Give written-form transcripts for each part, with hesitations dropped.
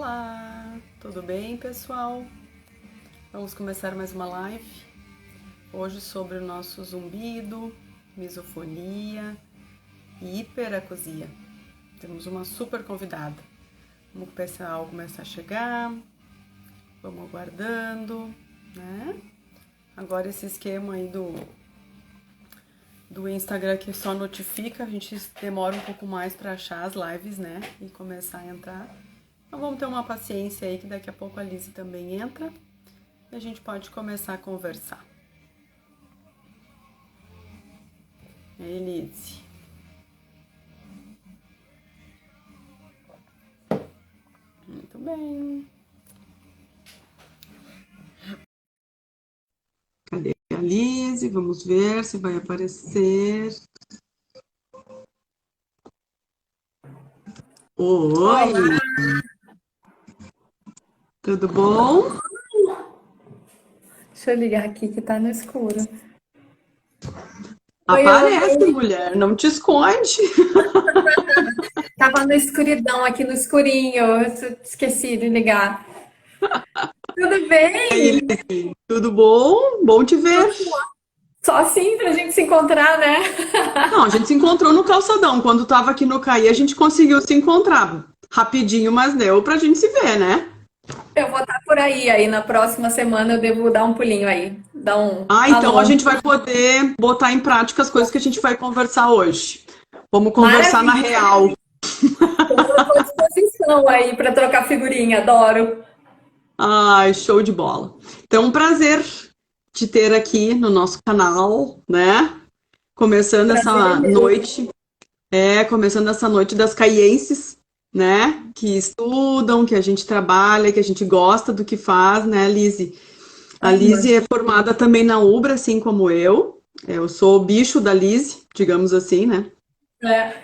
Olá, tudo bem, pessoal? Vamos começar mais uma live. Hoje sobre o nosso zumbido, misofonia e hiperacusia. Temos uma super convidada. Vamos o pessoal começar a chegar. Vamos aguardando, né? Agora esse esquema aí do Instagram que só notifica, a gente demora um pouco mais para achar as lives, né? E começar a entrar. Então vamos ter uma paciência aí que daqui a pouco a Lizzie também entra e a gente pode começar a conversar. E aí, Lizzie? Muito bem. Cadê a Lizzie? Vamos ver se vai aparecer. Oi! Olá. Tudo bom? Deixa eu ligar aqui que tá no escuro. Aparece, Oi. mulher, não te esconde. Tava na escuridão aqui no escurinho. Eu esqueci de ligar. Tudo E aí, bem? Lizzie? Tudo bom? Bom te ver. Só assim pra gente se encontrar, né? Não, a gente se encontrou no calçadão. Quando tava aqui no CAI, a gente conseguiu se encontrar rapidinho, mas deu pra gente se ver, né? Eu vou estar por aí na próxima semana eu devo dar um pulinho aí, dar um Ah, então a alô. gente vai poder botar em prática as coisas que a gente vai conversar hoje. Vamos conversar na Maravilha. real. Eu tô à disposição aí pra trocar figurinha, adoro. Ai, show de bola. Então, um prazer te ter aqui no nosso canal, né? Começando Prazer é essa meu. noite, começando essa noite das caienses, né? Que estudam, que a gente trabalha, que a gente gosta do que faz, né, Lizzie? A Lizzie é formada também na UBRA, assim como eu. Eu sou o bicho da Lizzie, digamos assim, né? É.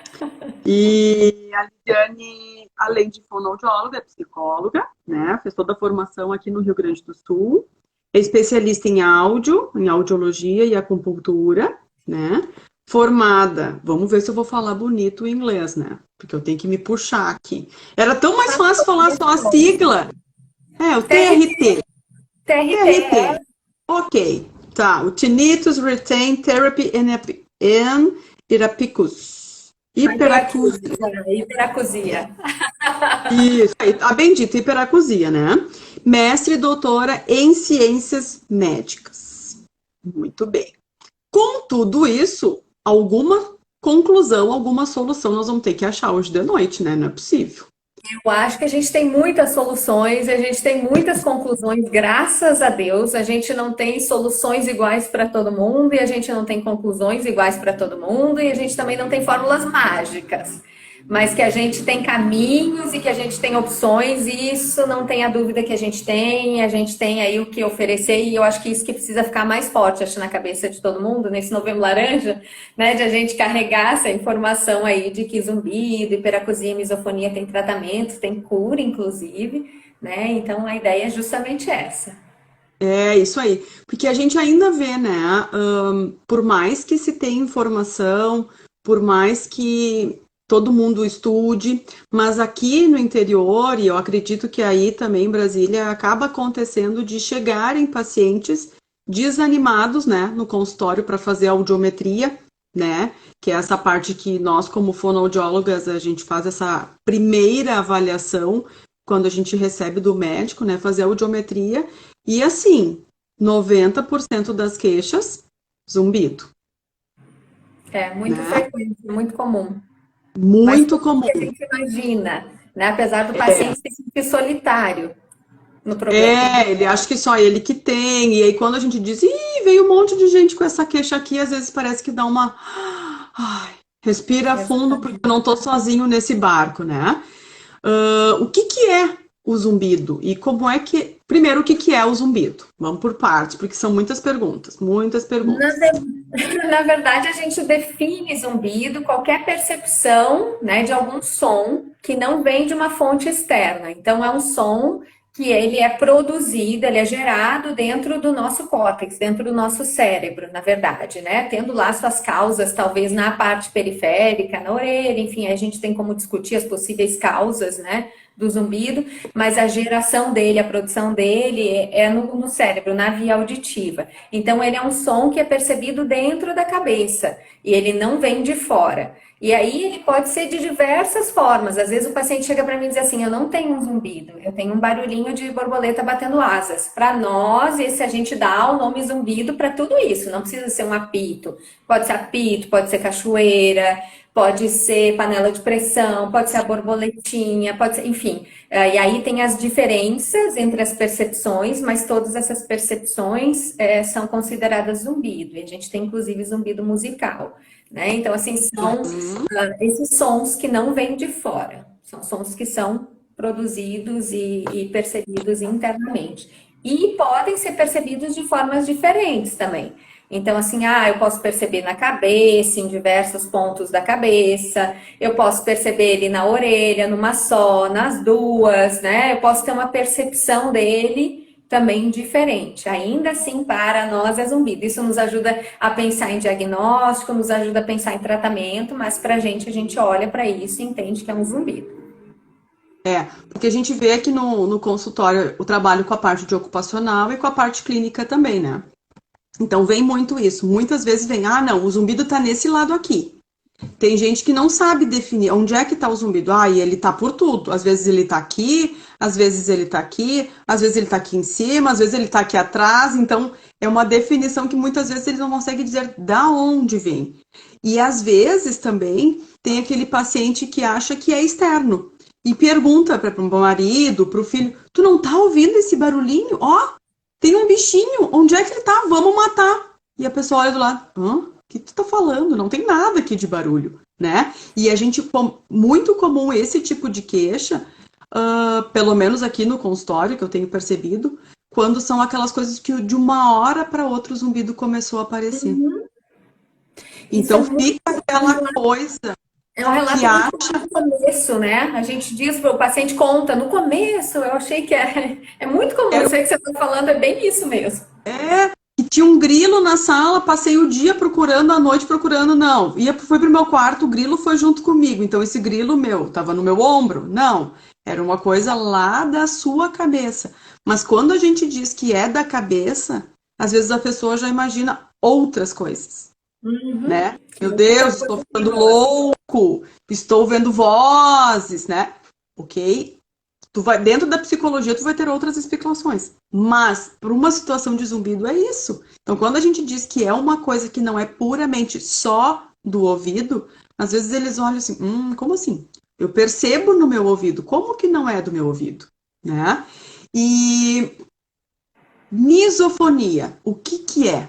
E a Lidiane, além de fonoaudióloga, é psicóloga, né? Fez toda a formação aqui no Rio Grande do Sul. É especialista em áudio, em audiologia e acupuntura, né? Formada, vamos ver se eu vou falar bonito o inglês, né? Porque eu tenho que me puxar aqui. Era tão mais fácil falar só a sigla. É, o TRT, TRT. TRT. TRT. Ok. Tá. O Tinnitus Retain Therapy in Irapicus. Hiperacusia. Hiperacusia. Isso aí, tá bem dito, hiperacusia, né? Mestre e doutora em ciências médicas. Muito bem. Com tudo isso, alguma conclusão, alguma solução nós vamos ter que achar hoje de noite, né? Não é possível. Eu acho que a gente tem muitas soluções, a gente tem muitas conclusões, graças a Deus. A gente não tem soluções iguais para todo mundo, e a gente não tem conclusões iguais para todo mundo, e a gente também não tem fórmulas mágicas. Mas que a gente tem caminhos e que a gente tem opções, e isso não tem a dúvida que a gente tem aí o que oferecer, e eu acho que isso que precisa ficar mais forte, acho, na cabeça de todo mundo, nesse Novembro Laranja, né, de a gente carregar essa informação aí de que zumbido, hiperacusia, misofonia tem tratamento, tem cura, inclusive, né? Então a ideia é justamente essa. É isso aí. Porque a gente ainda vê, né? Por mais que se tenha informação, por mais que todo mundo estude, mas aqui no interior, e eu acredito que aí também em Brasília, acaba acontecendo de chegarem pacientes desanimados, né, no consultório para fazer audiometria, né? Que é essa parte que nós, como fonoaudiólogas, a gente faz essa primeira avaliação quando a gente recebe do médico, né? Fazer a audiometria. E assim, 90% das queixas, zumbido, É muito né? frequente, muito comum. Mais Muito comum do que a comum. gente imagina, né? Apesar do paciente se sentir solitário no problema. Ele acha que só ele que tem. E aí, quando a gente diz, ih, veio um monte de gente com essa queixa aqui, às vezes parece que dá uma. Ai, respira fundo, porque eu não tô sozinho nesse barco, né? O que que é o zumbido? E como é que. Primeiro, o que que é o zumbido? Vamos por partes, porque são muitas perguntas, muitas Na, perguntas. na verdade, a gente define zumbido, qualquer percepção, né, de algum som que não vem de uma fonte externa. Então, é um som que ele é produzido, ele é gerado dentro do nosso córtex, dentro do nosso cérebro, na verdade, né? Tendo lá suas causas, talvez na parte periférica, na orelha, enfim, a gente tem como discutir as possíveis causas, né, do zumbido, mas a geração dele, a produção dele é no cérebro, na via auditiva. Então, ele é um som que é percebido dentro da cabeça e ele não vem de fora. E aí ele pode ser de diversas formas. Às vezes o paciente chega para mim e diz assim, eu não tenho um zumbido, eu tenho um barulhinho de borboleta batendo asas. Para nós, esse a gente dá o nome zumbido para tudo isso, não precisa ser um apito. Pode ser apito, pode ser cachoeira, pode ser panela de pressão, pode ser a borboletinha, pode ser, enfim. E aí tem as diferenças entre as percepções, mas todas essas percepções são consideradas zumbido. E a gente tem inclusive zumbido musical. Né? Então, assim, são esses sons que não vêm de fora, são sons que são produzidos e percebidos internamente. E podem ser percebidos de formas diferentes também. Então, assim, eu posso perceber na cabeça, em diversos pontos da cabeça, eu posso perceber ele na orelha, numa só, nas duas, né? Eu posso ter uma percepção dele também diferente. Ainda assim, para nós é zumbido. Isso nos ajuda a pensar em diagnóstico, nos ajuda a pensar em tratamento, mas para a gente olha para isso e entende que é um zumbido. Porque a gente vê aqui no consultório o trabalho com a parte de ocupacional e com a parte clínica também, né? Então vem muito isso. Muitas vezes vem, não, o zumbido tá nesse lado aqui. Tem gente que não sabe definir onde é que tá o zumbido. E ele tá por tudo. Às vezes ele tá aqui, às vezes ele tá aqui, às vezes ele tá aqui em cima, às vezes ele tá aqui atrás. Então, é uma definição que muitas vezes ele não consegue dizer da onde vem. E às vezes também tem aquele paciente que acha que é externo. E pergunta para o marido, para o filho, tu não tá ouvindo esse barulhinho? Tem um bichinho, onde é que ele tá? Vamos matar. E a pessoa olha do lado, o que tu tá falando? Não tem nada aqui de barulho, né? E a gente, muito comum esse tipo de queixa, pelo menos aqui no consultório, que eu tenho percebido, quando são aquelas coisas que de uma hora para outra o zumbido começou a aparecer. Então fica aquela coisa. É um relato que acha... no começo, né? A gente diz para o paciente, conta, no começo, eu achei que é muito comum, isso aí que você está falando, é bem isso mesmo. Que tinha um grilo na sala, passei o dia procurando, a noite procurando, não. Fui pro meu quarto, o grilo foi junto comigo, então esse grilo tava no meu ombro? Não, era uma coisa lá da sua cabeça. Mas quando a gente diz que é da cabeça, às vezes a pessoa já imagina outras coisas. Né? Meu Deus, estou ficando louco, estou vendo vozes, né? Ok? Dentro da psicologia, tu vai ter outras explicações. Mas, para uma situação de zumbido, é isso. Então, quando a gente diz que é uma coisa que não é puramente só do ouvido, às vezes eles olham assim, como assim? Eu percebo no meu ouvido, como que não é do meu ouvido? Né? E misofonia, o que é?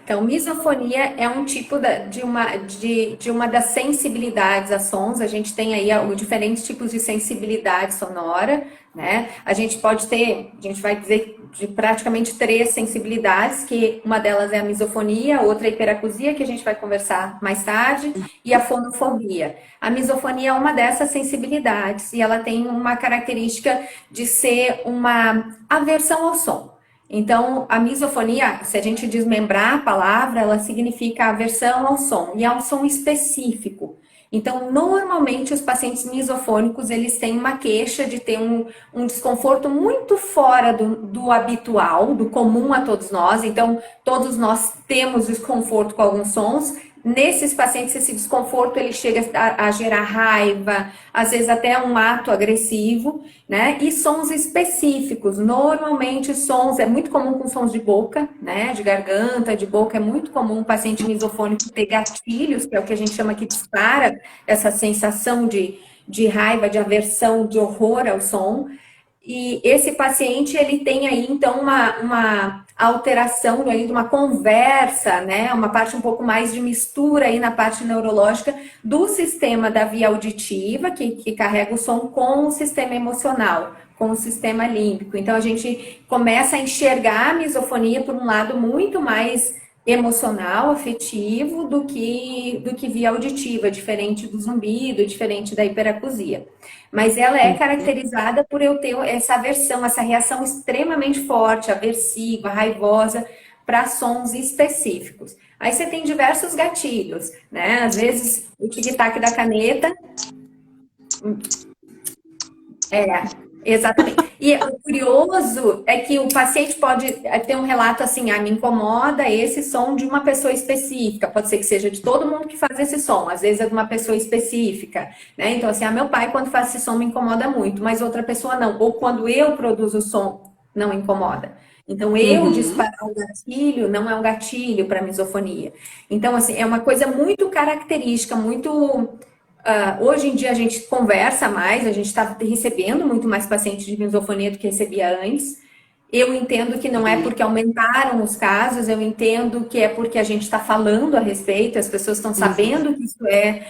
Então, misofonia é um tipo de uma das sensibilidades a sons. A gente tem aí diferentes tipos de sensibilidade sonora, né? A gente vai dizer de praticamente 3 sensibilidades, que uma delas é a misofonia, outra é a hiperacusia, que a gente vai conversar mais tarde, e a fonofobia. A misofonia é uma dessas sensibilidades e ela tem uma característica de ser uma aversão ao som. Então, a misofonia, se a gente desmembrar a palavra, ela significa aversão ao som, e é um som específico. Então, normalmente, os pacientes misofônicos, eles têm uma queixa de ter um desconforto muito fora do habitual, do comum a todos nós. Então, todos nós temos desconforto com alguns sons. Nesses pacientes, esse desconforto, ele chega a gerar raiva, às vezes até um ato agressivo, né? E sons específicos, normalmente sons, é muito comum com sons de boca, né? De garganta, de boca, é muito comum o paciente misofônico ter gatilhos, que é o que a gente chama que dispara essa sensação de raiva, de aversão, de horror ao som. E esse paciente, ele tem aí, então, uma alteração aí de uma conversa, né? Uma parte um pouco mais de mistura aí na parte neurológica do sistema da via auditiva, que carrega o som, com o sistema emocional, com o sistema límbico. Então, a gente começa a enxergar a misofonia por um lado muito mais emocional, afetivo, do que via auditiva, diferente do zumbido, diferente da hiperacusia. Mas ela é caracterizada por eu ter essa aversão, essa reação extremamente forte, aversiva, raivosa, para sons específicos. Aí você tem diversos gatilhos, né? Às vezes o tic-tac da caneta. Exatamente. E o curioso é que o paciente pode ter um relato assim, me incomoda esse som de uma pessoa específica. Pode ser que seja de todo mundo que faz esse som, às vezes é de uma pessoa específica, né? Então, assim, meu pai, quando faz esse som, me incomoda muito, mas outra pessoa não. Ou quando eu produzo o som, não incomoda. Então, eu disparar o gatilho não é um gatilho para misofonia. Então, assim, é uma coisa muito característica, muito. Hoje em dia a gente conversa mais, a gente está recebendo muito mais pacientes de misofonia do que recebia antes. Eu entendo que não é porque aumentaram os casos, eu entendo que é porque a gente está falando a respeito, as pessoas estão sabendo que isso é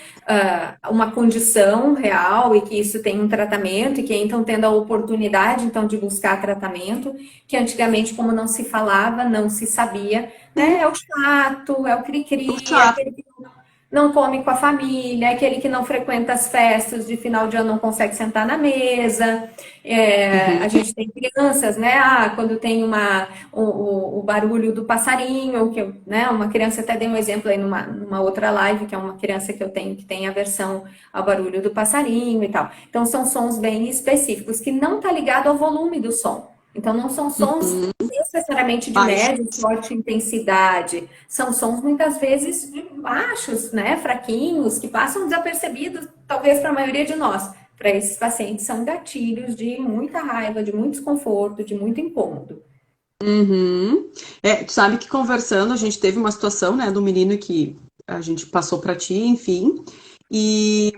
uma condição real e que isso tem um tratamento e que estão tendo a oportunidade, então, de buscar tratamento, que antigamente, como não se falava, não se sabia, né? É o chato, é o cri-cri, é aquele que não come com a família, aquele que não frequenta as festas de final de ano não consegue sentar na mesa. A gente tem crianças, né? Quando tem o barulho do passarinho, né? Uma criança, até dei um exemplo aí numa outra live, que é uma criança que eu tenho que tem aversão ao barulho do passarinho e tal. Então, são sons bem específicos, que não está ligado ao volume do som. Então, não são sons necessariamente de média e forte intensidade. São sons, muitas vezes, de baixos, né? Fraquinhos, que passam desapercebidos, talvez para a maioria de nós. Para esses pacientes, são gatilhos de muita raiva, de muito desconforto, de muito incômodo. Tu sabe que conversando, a gente teve uma situação, né, do menino que a gente passou para ti, enfim, e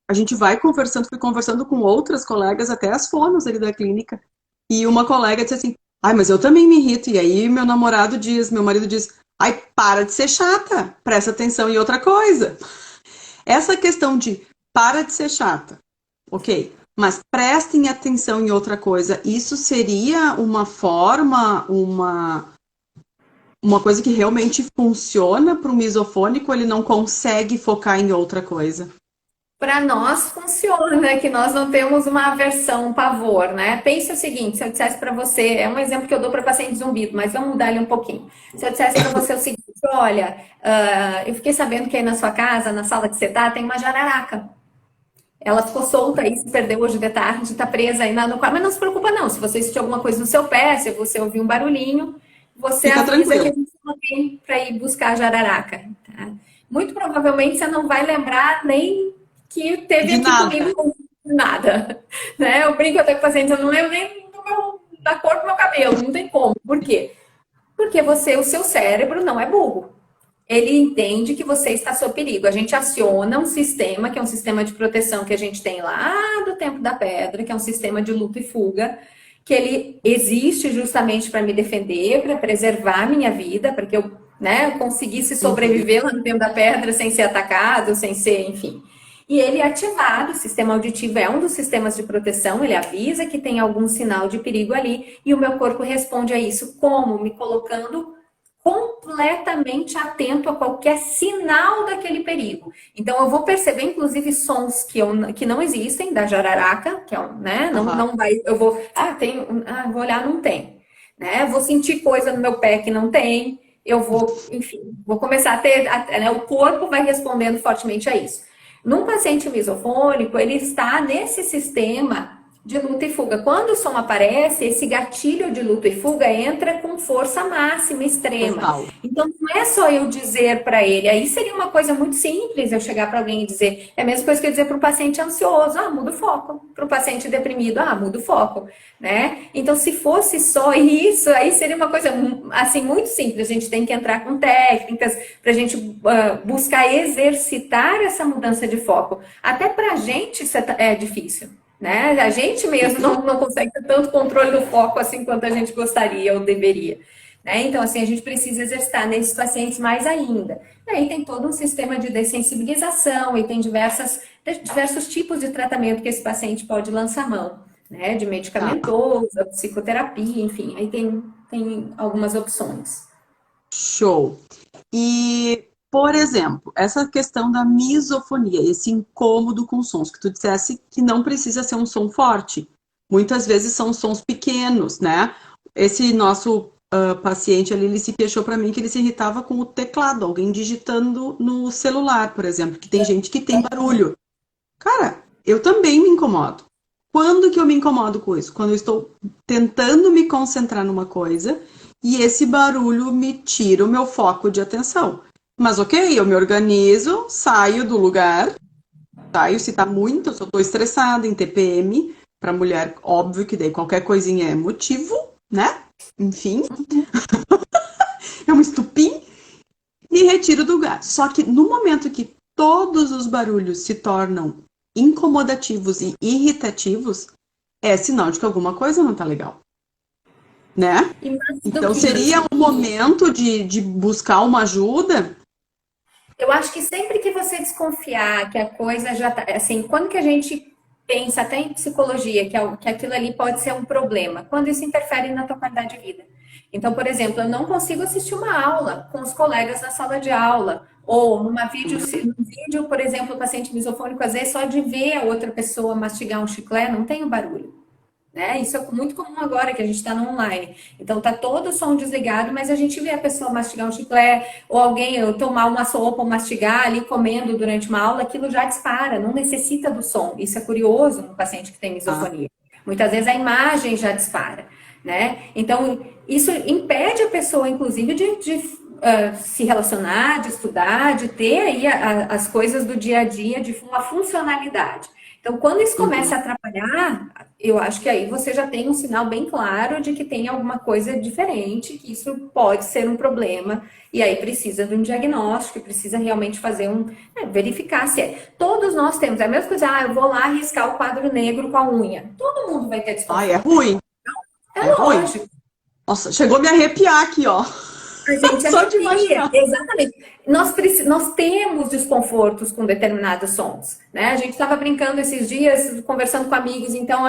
a gente fui conversando com outras colegas, até as fonos ali da clínica, e uma colega disse assim, mas eu também me irrito, e aí meu marido diz, para de ser chata, presta atenção em outra coisa. Essa questão de para de ser chata, ok, mas prestem atenção em outra coisa, isso seria uma forma, uma coisa que realmente funciona para o misofônico, ele não consegue focar em outra coisa? Para nós funciona, que nós não temos uma aversão, um pavor, né? Pense o seguinte, se eu dissesse para você, é um exemplo que eu dou para paciente zumbido, mas vamos mudar ele um pouquinho. Se eu dissesse para você o seguinte, olha, eu fiquei sabendo que aí na sua casa, na sala que você tá, tem uma jararaca. Ela ficou solta aí, se perdeu hoje de tarde, está presa aí no quarto, mas não se preocupa não, se você sentir alguma coisa no seu pé, se você ouvir um barulhinho, você Fica avisa tranquilo. que a gente não tem para ir buscar a jararaca, tá? Muito provavelmente você não vai lembrar nem que teve aqui comigo nada, né? Eu brinco até com o paciente, eu não lembro nem da cor do meu cabelo, não tem como. Por quê? Porque o seu cérebro não é burro. Ele entende que você está sob perigo. A gente aciona um sistema, que é um sistema de proteção que a gente tem lá do tempo da pedra, que é um sistema de luta e fuga, que ele existe justamente para me defender, para preservar a minha vida, para que eu, né, conseguisse sobreviver lá no tempo da pedra sem ser atacado, sem ser, enfim. E ele é ativado, o sistema auditivo é um dos sistemas de proteção, ele avisa que tem algum sinal de perigo ali, e o meu corpo responde a isso como? Me colocando completamente atento a qualquer sinal daquele perigo. Então, eu vou perceber, inclusive, sons que não existem, da jararaca, que é né? Não vai, eu vou, vou olhar, não tem. Né? Vou sentir coisa no meu pé que não tem, eu vou, enfim, vou começar a ter, né? O corpo vai respondendo fortemente a isso. Num paciente misofônico, ele está nesse sistema de luta e fuga. Quando o som aparece, esse gatilho de luta e fuga entra com força máxima, extrema. Total. Então, não é só eu dizer para ele. Aí seria uma coisa muito simples eu chegar para alguém e dizer. É a mesma coisa que eu dizer para um paciente ansioso, muda o foco. Para um paciente deprimido, muda o foco. Né? Então, se fosse só isso, aí seria uma coisa assim muito simples. A gente tem que entrar com técnicas para a gente buscar exercitar essa mudança de foco. Até para a gente isso é difícil. Né? A gente mesmo não consegue ter tanto controle do foco assim quanto a gente gostaria ou deveria. Né? Então, assim, a gente precisa exercitar nesses pacientes mais ainda. E aí tem todo um sistema de dessensibilização e tem diversos tipos de tratamento que esse paciente pode lançar mão. Né? De medicamentoso, psicoterapia, enfim, aí tem algumas opções. Show! E, por exemplo, essa questão da misofonia, esse incômodo com sons, que tu dissesse que não precisa ser um som forte. Muitas vezes são sons pequenos, né? Esse nosso paciente ali, ele se queixou para mim que ele se irritava com o teclado, alguém digitando no celular, por exemplo, que tem gente que tem barulho. Cara, eu também me incomodo. Quando que eu me incomodo com isso? Quando eu estou tentando me concentrar numa coisa e esse barulho me tira o meu foco de atenção. Mas ok, eu me organizo, saio do lugar, saio se tá muito, se eu tô estressada em TPM, para mulher, óbvio que daí qualquer coisinha é motivo, né? Enfim, é um estupim, me retiro do lugar. Só que no momento que todos os barulhos se tornam incomodativos e irritativos, é sinal de que alguma coisa não tá legal, né? E mais do Então que seria isso, um momento de buscar uma ajuda. eu acho que sempre que você desconfiar que a coisa já tá, assim, quando que a gente pensa até em psicologia que aquilo ali pode ser um problema, quando isso interfere na tua qualidade de vida. Então, por exemplo, eu não consigo assistir uma aula com os colegas na sala de aula, ou num vídeo, por exemplo, o paciente misofônico, às vezes só de ver a outra pessoa mastigar um chiclete, não tem o barulho. Né? Isso é muito comum agora que a gente está no online. Então tá todo o som desligado, mas a gente vê a pessoa mastigar um chiclete, ou alguém tomar uma sopa ou mastigar ali comendo durante uma aula, aquilo já dispara, não necessita do som. Isso é curioso no paciente que tem Ah, misofonia. Muitas vezes a imagem já dispara, né? Então isso impede a pessoa, inclusive, de se relacionar, de estudar, de ter aí as coisas do dia a dia de uma funcionalidade. Então, quando isso começa a atrapalhar, eu acho que aí você já tem um sinal bem claro de que tem alguma coisa diferente, que isso pode ser um problema, e aí precisa de um diagnóstico, precisa realmente fazer verificar se é. Todos nós temos, é a mesma coisa, eu vou lá riscar o quadro negro com a unha. Todo mundo vai ter ai, é desconforto. ruim, É é ruim. lógico. Nossa, chegou a me arrepiar aqui, ó. A gente Só de arrepia, imaginar. exatamente. Nós temos desconfortos com determinados sons, né? A gente estava brincando esses dias, conversando com amigos, então,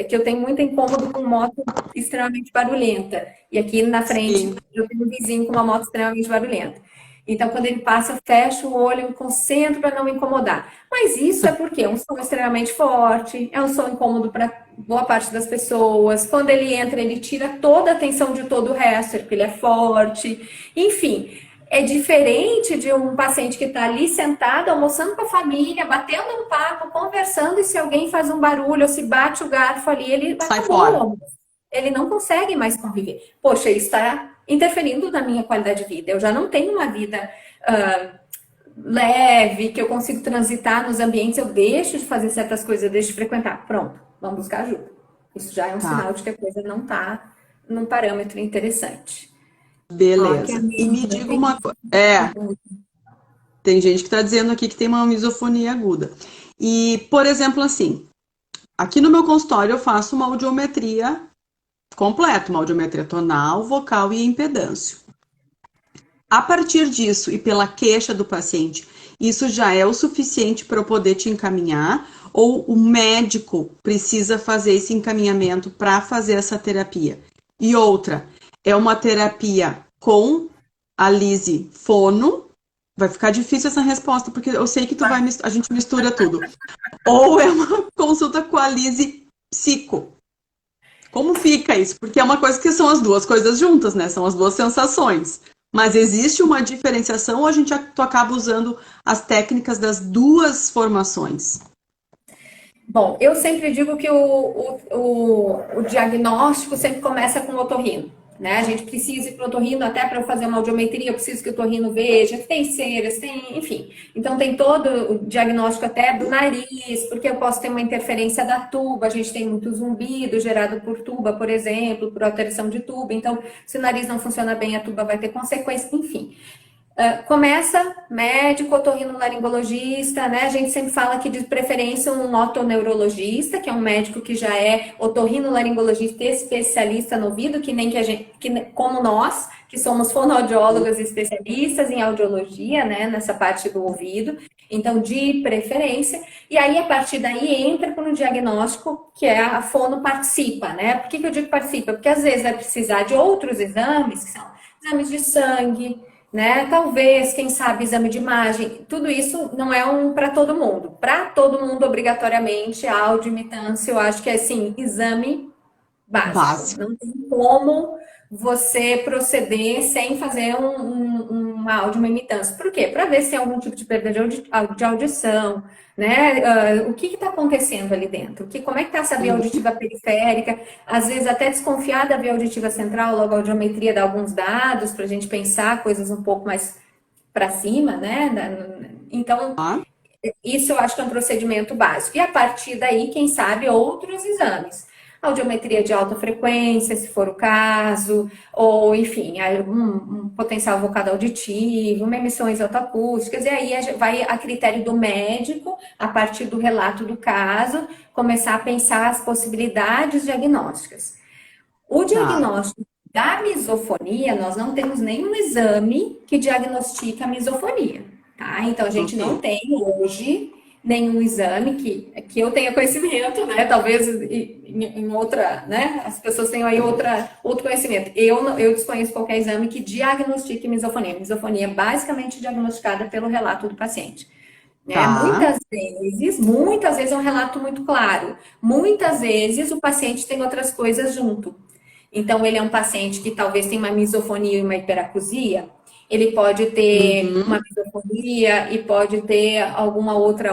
que eu tenho muito incômodo com moto extremamente barulhenta. E aqui na frente Sim. eu tenho um vizinho com uma moto extremamente barulhenta. Então, quando ele passa, eu fecho o olho, me concentro para não me incomodar. Mas isso é porque é um som extremamente forte, é um som incômodo para boa parte das pessoas. Quando ele entra, ele tira toda a atenção de todo o resto, porque ele é forte. Enfim, é diferente de um paciente que está ali sentado, almoçando com a família, batendo um papo, conversando, e se alguém faz um barulho ou se bate o garfo ali, ele Sai acabou o fora. almoço. Ele não consegue mais conviver. Poxa, isso está interferindo na minha qualidade de vida. Eu já não tenho uma vida leve, que eu consigo transitar nos ambientes, eu deixo de fazer certas coisas, eu deixo de frequentar. Pronto, vamos buscar ajuda. Isso já é um Tá, sinal de que a coisa não está num parâmetro interessante. Ó, que beleza. E me amiga, diga tem... uma coisa. É, tem gente que tá dizendo aqui que tem uma misofonia aguda. E, por exemplo, assim, aqui no meu consultório eu faço uma audiometria completa, uma audiometria tonal, vocal e impedância. A partir disso e pela queixa do paciente, isso já é o suficiente para eu poder te encaminhar? Ou o médico precisa fazer esse encaminhamento para fazer essa terapia? E outra, é uma terapia com a Lise fono? Vai ficar difícil essa resposta, porque eu sei que tu vai, a gente mistura tudo. Ou é uma consulta com a Lise psico? Como fica isso? Porque é uma coisa que são as duas coisas juntas, né? São as duas sensações. Mas existe uma diferenciação ou tu acaba usando as técnicas das duas formações? Bom, eu sempre digo que o diagnóstico sempre começa com o otorrino, né? A gente precisa ir para o otorrino até para fazer uma audiometria, eu preciso que o otorrino veja, tem ceras, tem, enfim. Então tem todo o diagnóstico até do nariz, porque eu posso ter uma interferência da tuba, a gente tem muito zumbido gerado por tuba, por exemplo, por alteração de tuba. Então, se o nariz não funciona bem, a tuba vai ter consequências, enfim. Começa médico, otorrinolaringologista, né? A gente sempre fala que de preferência um otoneurologista, que é um médico que já é otorrinolaringologista especialista no ouvido, que nem que a gente, como nós, que somos fonoaudiólogos especialistas em audiologia, né? Nessa parte do ouvido. Então, de preferência. E aí, a partir daí, entra para o diagnóstico, que é a fono participa, né? Por que eu digo participa? Porque às vezes vai precisar de outros exames, que são exames de sangue, né? Talvez, quem sabe, exame de imagem. Tudo isso não é para todo mundo. Para todo mundo, obrigatoriamente, áudio, imitância, eu acho que é assim, exame básico. Básico. Não tem como você proceder sem fazer uma áudio, uma imitância. Por quê? Para ver se tem algum tipo de perda de audição, né? O que está acontecendo ali dentro? Como é que está essa via auditiva periférica? Às vezes até desconfiar da via auditiva central, logo a audiometria dá alguns dados para a gente pensar coisas um pouco mais para cima, né? Então, Tá? isso eu acho que é um procedimento básico. E a partir daí, quem sabe, outros exames. Audiometria de alta frequência, se for o caso, ou enfim, um potencial vocal auditivo, uma emissão exotoacústicas, e aí vai a critério do médico, a partir do relato do caso, começar a pensar as possibilidades diagnósticas. O Tá. diagnóstico da misofonia, nós não temos nenhum exame que diagnostica a misofonia, tá? Então, a gente não Ok. tem hoje nenhum exame que eu tenha conhecimento, né? Talvez em outra, né? As pessoas tenham aí outro conhecimento. Eu desconheço qualquer exame que diagnostique misofonia. Misofonia é basicamente diagnosticada pelo relato do paciente. Né? Tá. Muitas vezes é um relato muito claro. Muitas vezes o paciente tem outras coisas junto. Então, ele é um paciente que talvez tenha uma misofonia e uma hiperacusia. Ele pode ter uma Uhum. misofonia e pode ter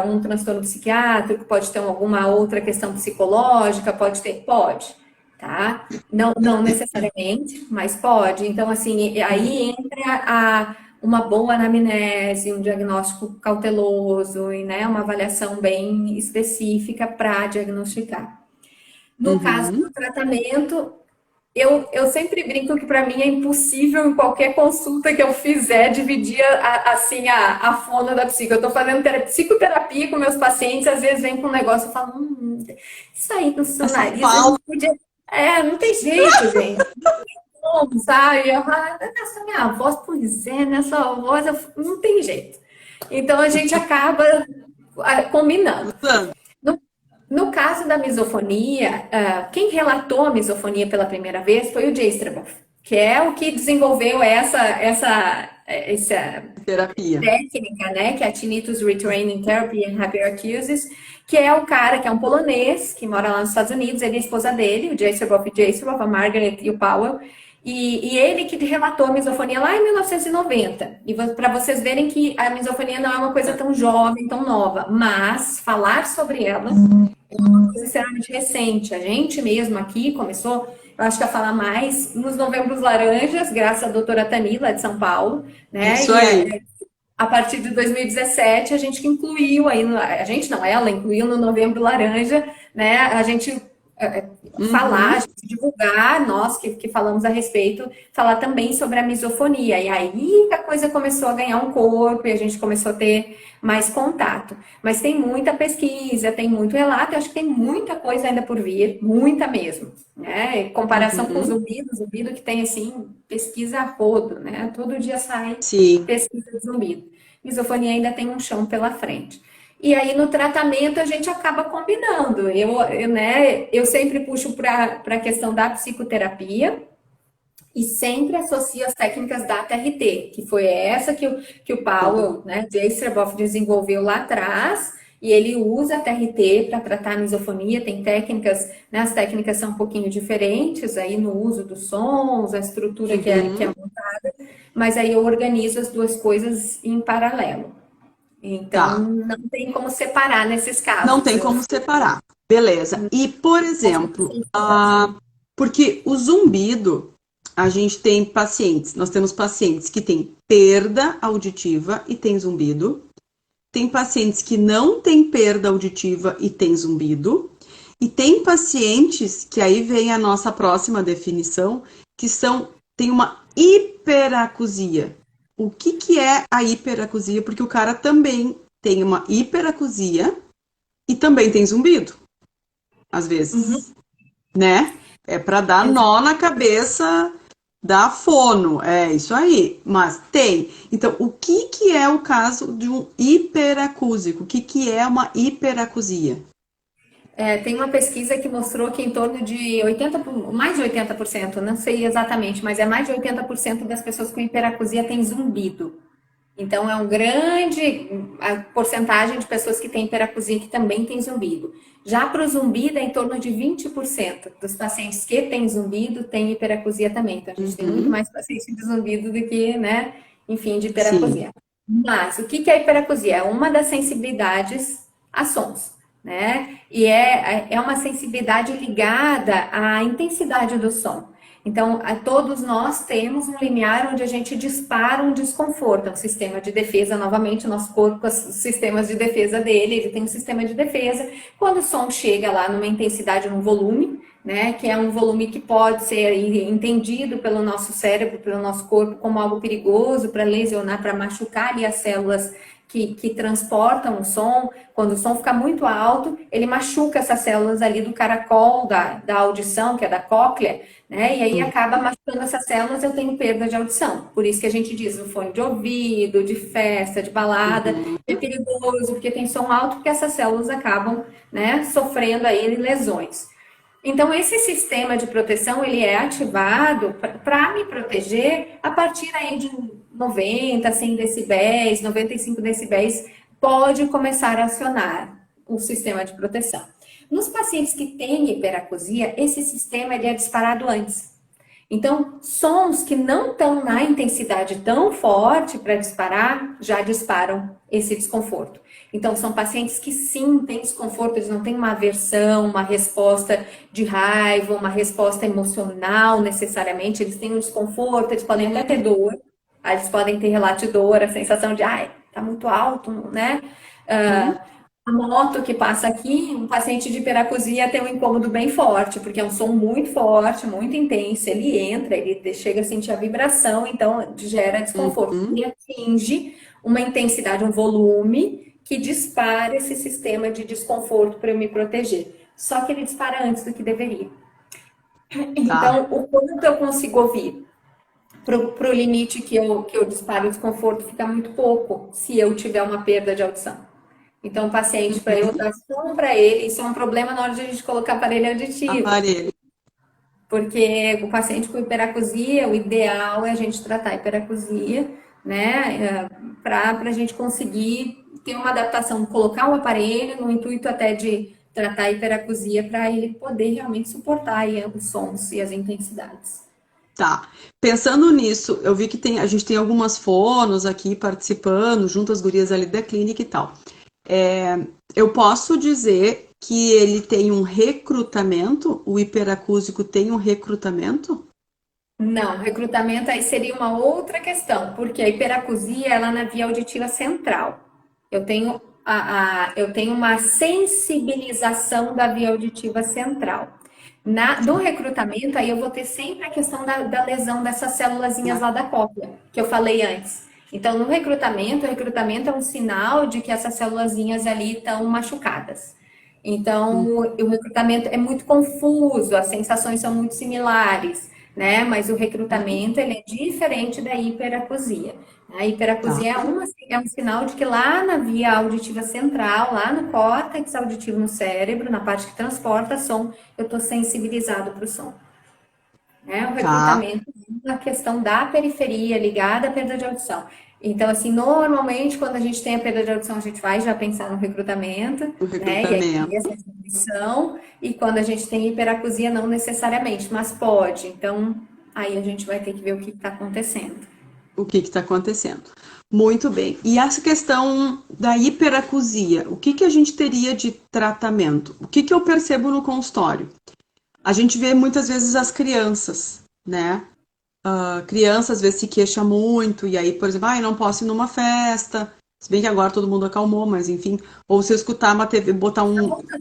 um transtorno psiquiátrico, pode ter alguma outra questão psicológica, pode, tá? Não necessariamente, mas pode. Então, assim, aí entra uma boa anamnese, um diagnóstico cauteloso e, né, uma avaliação bem específica para diagnosticar. No caso do Uhum. tratamento, eu sempre brinco que para mim é impossível em qualquer consulta que eu fizer dividir assim a fono da psico. Eu estou fazendo psicoterapia com meus pacientes, às vezes vem com um negócio e falo, isso aí no seu Essa nariz, a falta. gente podia. Não tem jeito, gente. Como, sabe? Essa minha voz, pois é, nessa voz, não tem jeito. Então a gente acaba combinando. Usando. No, no caso da misofonia, quem relatou a misofonia pela primeira vez foi o Jastreboff, que é o que desenvolveu essa Terapia. técnica, né, que é a Tinnitus Retraining Therapy and Hyperacusis, que é o cara que é um polonês, que mora lá nos Estados Unidos, ele é a esposa dele, o Jastreboff e Jastreboff, a Margaret e o Powell, e ele que relatou a misofonia lá em 1990. E para vocês verem que a misofonia não é uma coisa tão jovem, tão nova, mas falar sobre ela coisa extremamente recente. A gente mesmo aqui começou, eu acho que a falar mais nos Novembros Laranjas, graças à doutora Tanila de São Paulo, né? Isso E aí. a partir de 2017 a gente que incluiu aí, a gente não, ela incluiu no Novembro Laranja, né? A gente falar, a Uhum. gente divulgar, nós que falamos a respeito, falar também sobre a misofonia. E aí a coisa começou a ganhar um corpo e a gente começou a ter mais contato. Mas tem muita pesquisa, tem muito relato, eu acho que tem muita coisa ainda por vir, muita mesmo. Né? Em comparação com o Uhum. zumbido que tem assim, pesquisa a rodo, né? Todo dia sai Sim. pesquisa de zumbido. Misofonia ainda tem um chão pela frente. E aí no tratamento a gente acaba combinando. Eu sempre puxo para a questão da psicoterapia e sempre associo as técnicas da TRT, que foi essa que o Tá. Powell, né, Jastreboff desenvolveu lá atrás, e ele usa a TRT para tratar a misofonia, tem técnicas, né, as técnicas são um pouquinho diferentes aí no uso dos sons, a estrutura que é Uhum. montada, mas aí eu organizo as duas coisas em paralelo. Então, Tá. não tem como separar nesses Não casos. tem como separar. Beleza. E, por exemplo, porque o zumbido, a gente tem pacientes, nós temos pacientes que têm perda auditiva e tem zumbido. Tem pacientes que não têm perda auditiva e tem zumbido. E tem pacientes, que aí vem a nossa próxima definição, que tem uma hiperacusia. O que é a hiperacusia? Porque o cara também tem uma hiperacusia e também tem zumbido, às Uhum, vezes, né? É para dar exato. nó na cabeça da fono, é isso aí. Mas tem. Então, o que é o caso de um hiperacúsico? O que é uma hiperacusia? Tem uma pesquisa que mostrou que em torno de 80%, mais de 80%, não sei exatamente, mas é mais de 80% das pessoas com hiperacusia têm zumbido. Então, é um grande a porcentagem de pessoas que têm hiperacusia que também tem zumbido. Já para o zumbido, é em torno de 20% dos pacientes que têm zumbido têm hiperacusia também. Então, a gente tem muito Uhum. mais pacientes de zumbido do que, né, enfim, de Sim. hiperacusia. Mas, o que é a hiperacusia? É uma das sensibilidades a sons, né? E é uma sensibilidade ligada à intensidade do som. Então, todos nós temos um limiar onde a gente dispara um desconforto, é um sistema de defesa, novamente, o nosso corpo, os sistemas de defesa dele, ele tem um sistema de defesa. Quando o som chega lá numa intensidade, num volume, né, que é um volume que pode ser entendido pelo nosso cérebro, pelo nosso corpo, como algo perigoso para lesionar, para machucar ali as células que transportam o som. Quando o som fica muito alto, ele machuca essas células ali do caracol da audição, que é da cóclea, né? E aí acaba machucando essas células, eu tenho perda de audição. Por isso que a gente diz no fone de ouvido, de festa, de balada, Uhum. é perigoso, porque tem som alto, porque essas células acabam, né, sofrendo aí lesões. Então, esse sistema de proteção, ele é ativado para me proteger a partir aí de 90, 100 decibéis, 95 decibéis, pode começar a acionar o sistema de proteção. Nos pacientes que têm hiperacusia, esse sistema ele é disparado antes. Então, sons que não estão na intensidade tão forte para disparar, já disparam esse desconforto. Então, são pacientes que sim têm desconforto, eles não têm uma aversão, uma resposta de raiva, uma resposta emocional necessariamente, eles têm um desconforto, eles podem até ter dor, eles podem ter relato de dor, a sensação de, ai, tá muito alto, né? Uhum. A moto que passa aqui, um paciente de hiperacusia tem um incômodo bem forte, porque é um som muito forte, muito intenso. Ele entra, ele chega a sentir a vibração, então gera desconforto. Uhum. E atinge uma intensidade, um volume que dispara esse sistema de desconforto para eu me proteger. Só que ele dispara antes do que deveria. Tá. Então, o quanto eu consigo ouvir para o limite que eu disparo o desconforto fica muito pouco se eu tiver uma perda de audição. Então, o paciente, para eu Uhum. dar som para ele, isso é um problema na hora de a gente colocar aparelho auditivo. Aparelho. Porque o paciente com hiperacusia, o ideal é a gente tratar a hiperacusia, né? Para a gente conseguir ter uma adaptação, colocar um aparelho no intuito até de tratar a hiperacusia para ele poder realmente suportar aí os sons e as intensidades. Tá. Pensando nisso, eu vi que a gente tem algumas fonos aqui participando, junto às gurias ali da clínica e tal. É, eu posso dizer que ele tem um recrutamento, o hiperacúsico tem um recrutamento? Não, recrutamento aí seria uma outra questão, porque a hiperacusia ela é na via auditiva central. Eu tenho eu tenho uma sensibilização da via auditiva central. No recrutamento, aí eu vou ter sempre a questão da lesão dessas célulazinhas Tá. lá da cóclea, que eu falei antes. Então, no recrutamento, o recrutamento é um sinal de que essas célulazinhas ali estão machucadas. Então, Hum. o recrutamento é muito confuso, as sensações são muito similares, né? Mas o Uhum. recrutamento ele é diferente da hiperacusia. A Tá. hiperacusia é um sinal de que lá na via auditiva central, lá no córtex auditivo no cérebro, na parte que transporta som, eu estou sensibilizado para o som. Né? O Tá. recrutamento é uma questão da periferia ligada à perda de audição. Então, assim, normalmente, quando a gente tem a perda de audição, a gente vai já pensar no recrutamento, O né? E aí recrutamento. tem essa definição. E quando a gente tem hiperacusia, não necessariamente, mas pode. Então, aí a gente vai ter que ver o que está acontecendo. O que está acontecendo? Muito bem. E essa questão da hiperacusia, o que a gente teria de tratamento? O que eu percebo no consultório? A gente vê muitas vezes as crianças, né? A criança às vezes se queixa muito, e aí, por exemplo, ah, eu não posso ir numa festa, se bem que agora todo mundo acalmou, mas enfim, ou se eu escutar uma TV, botar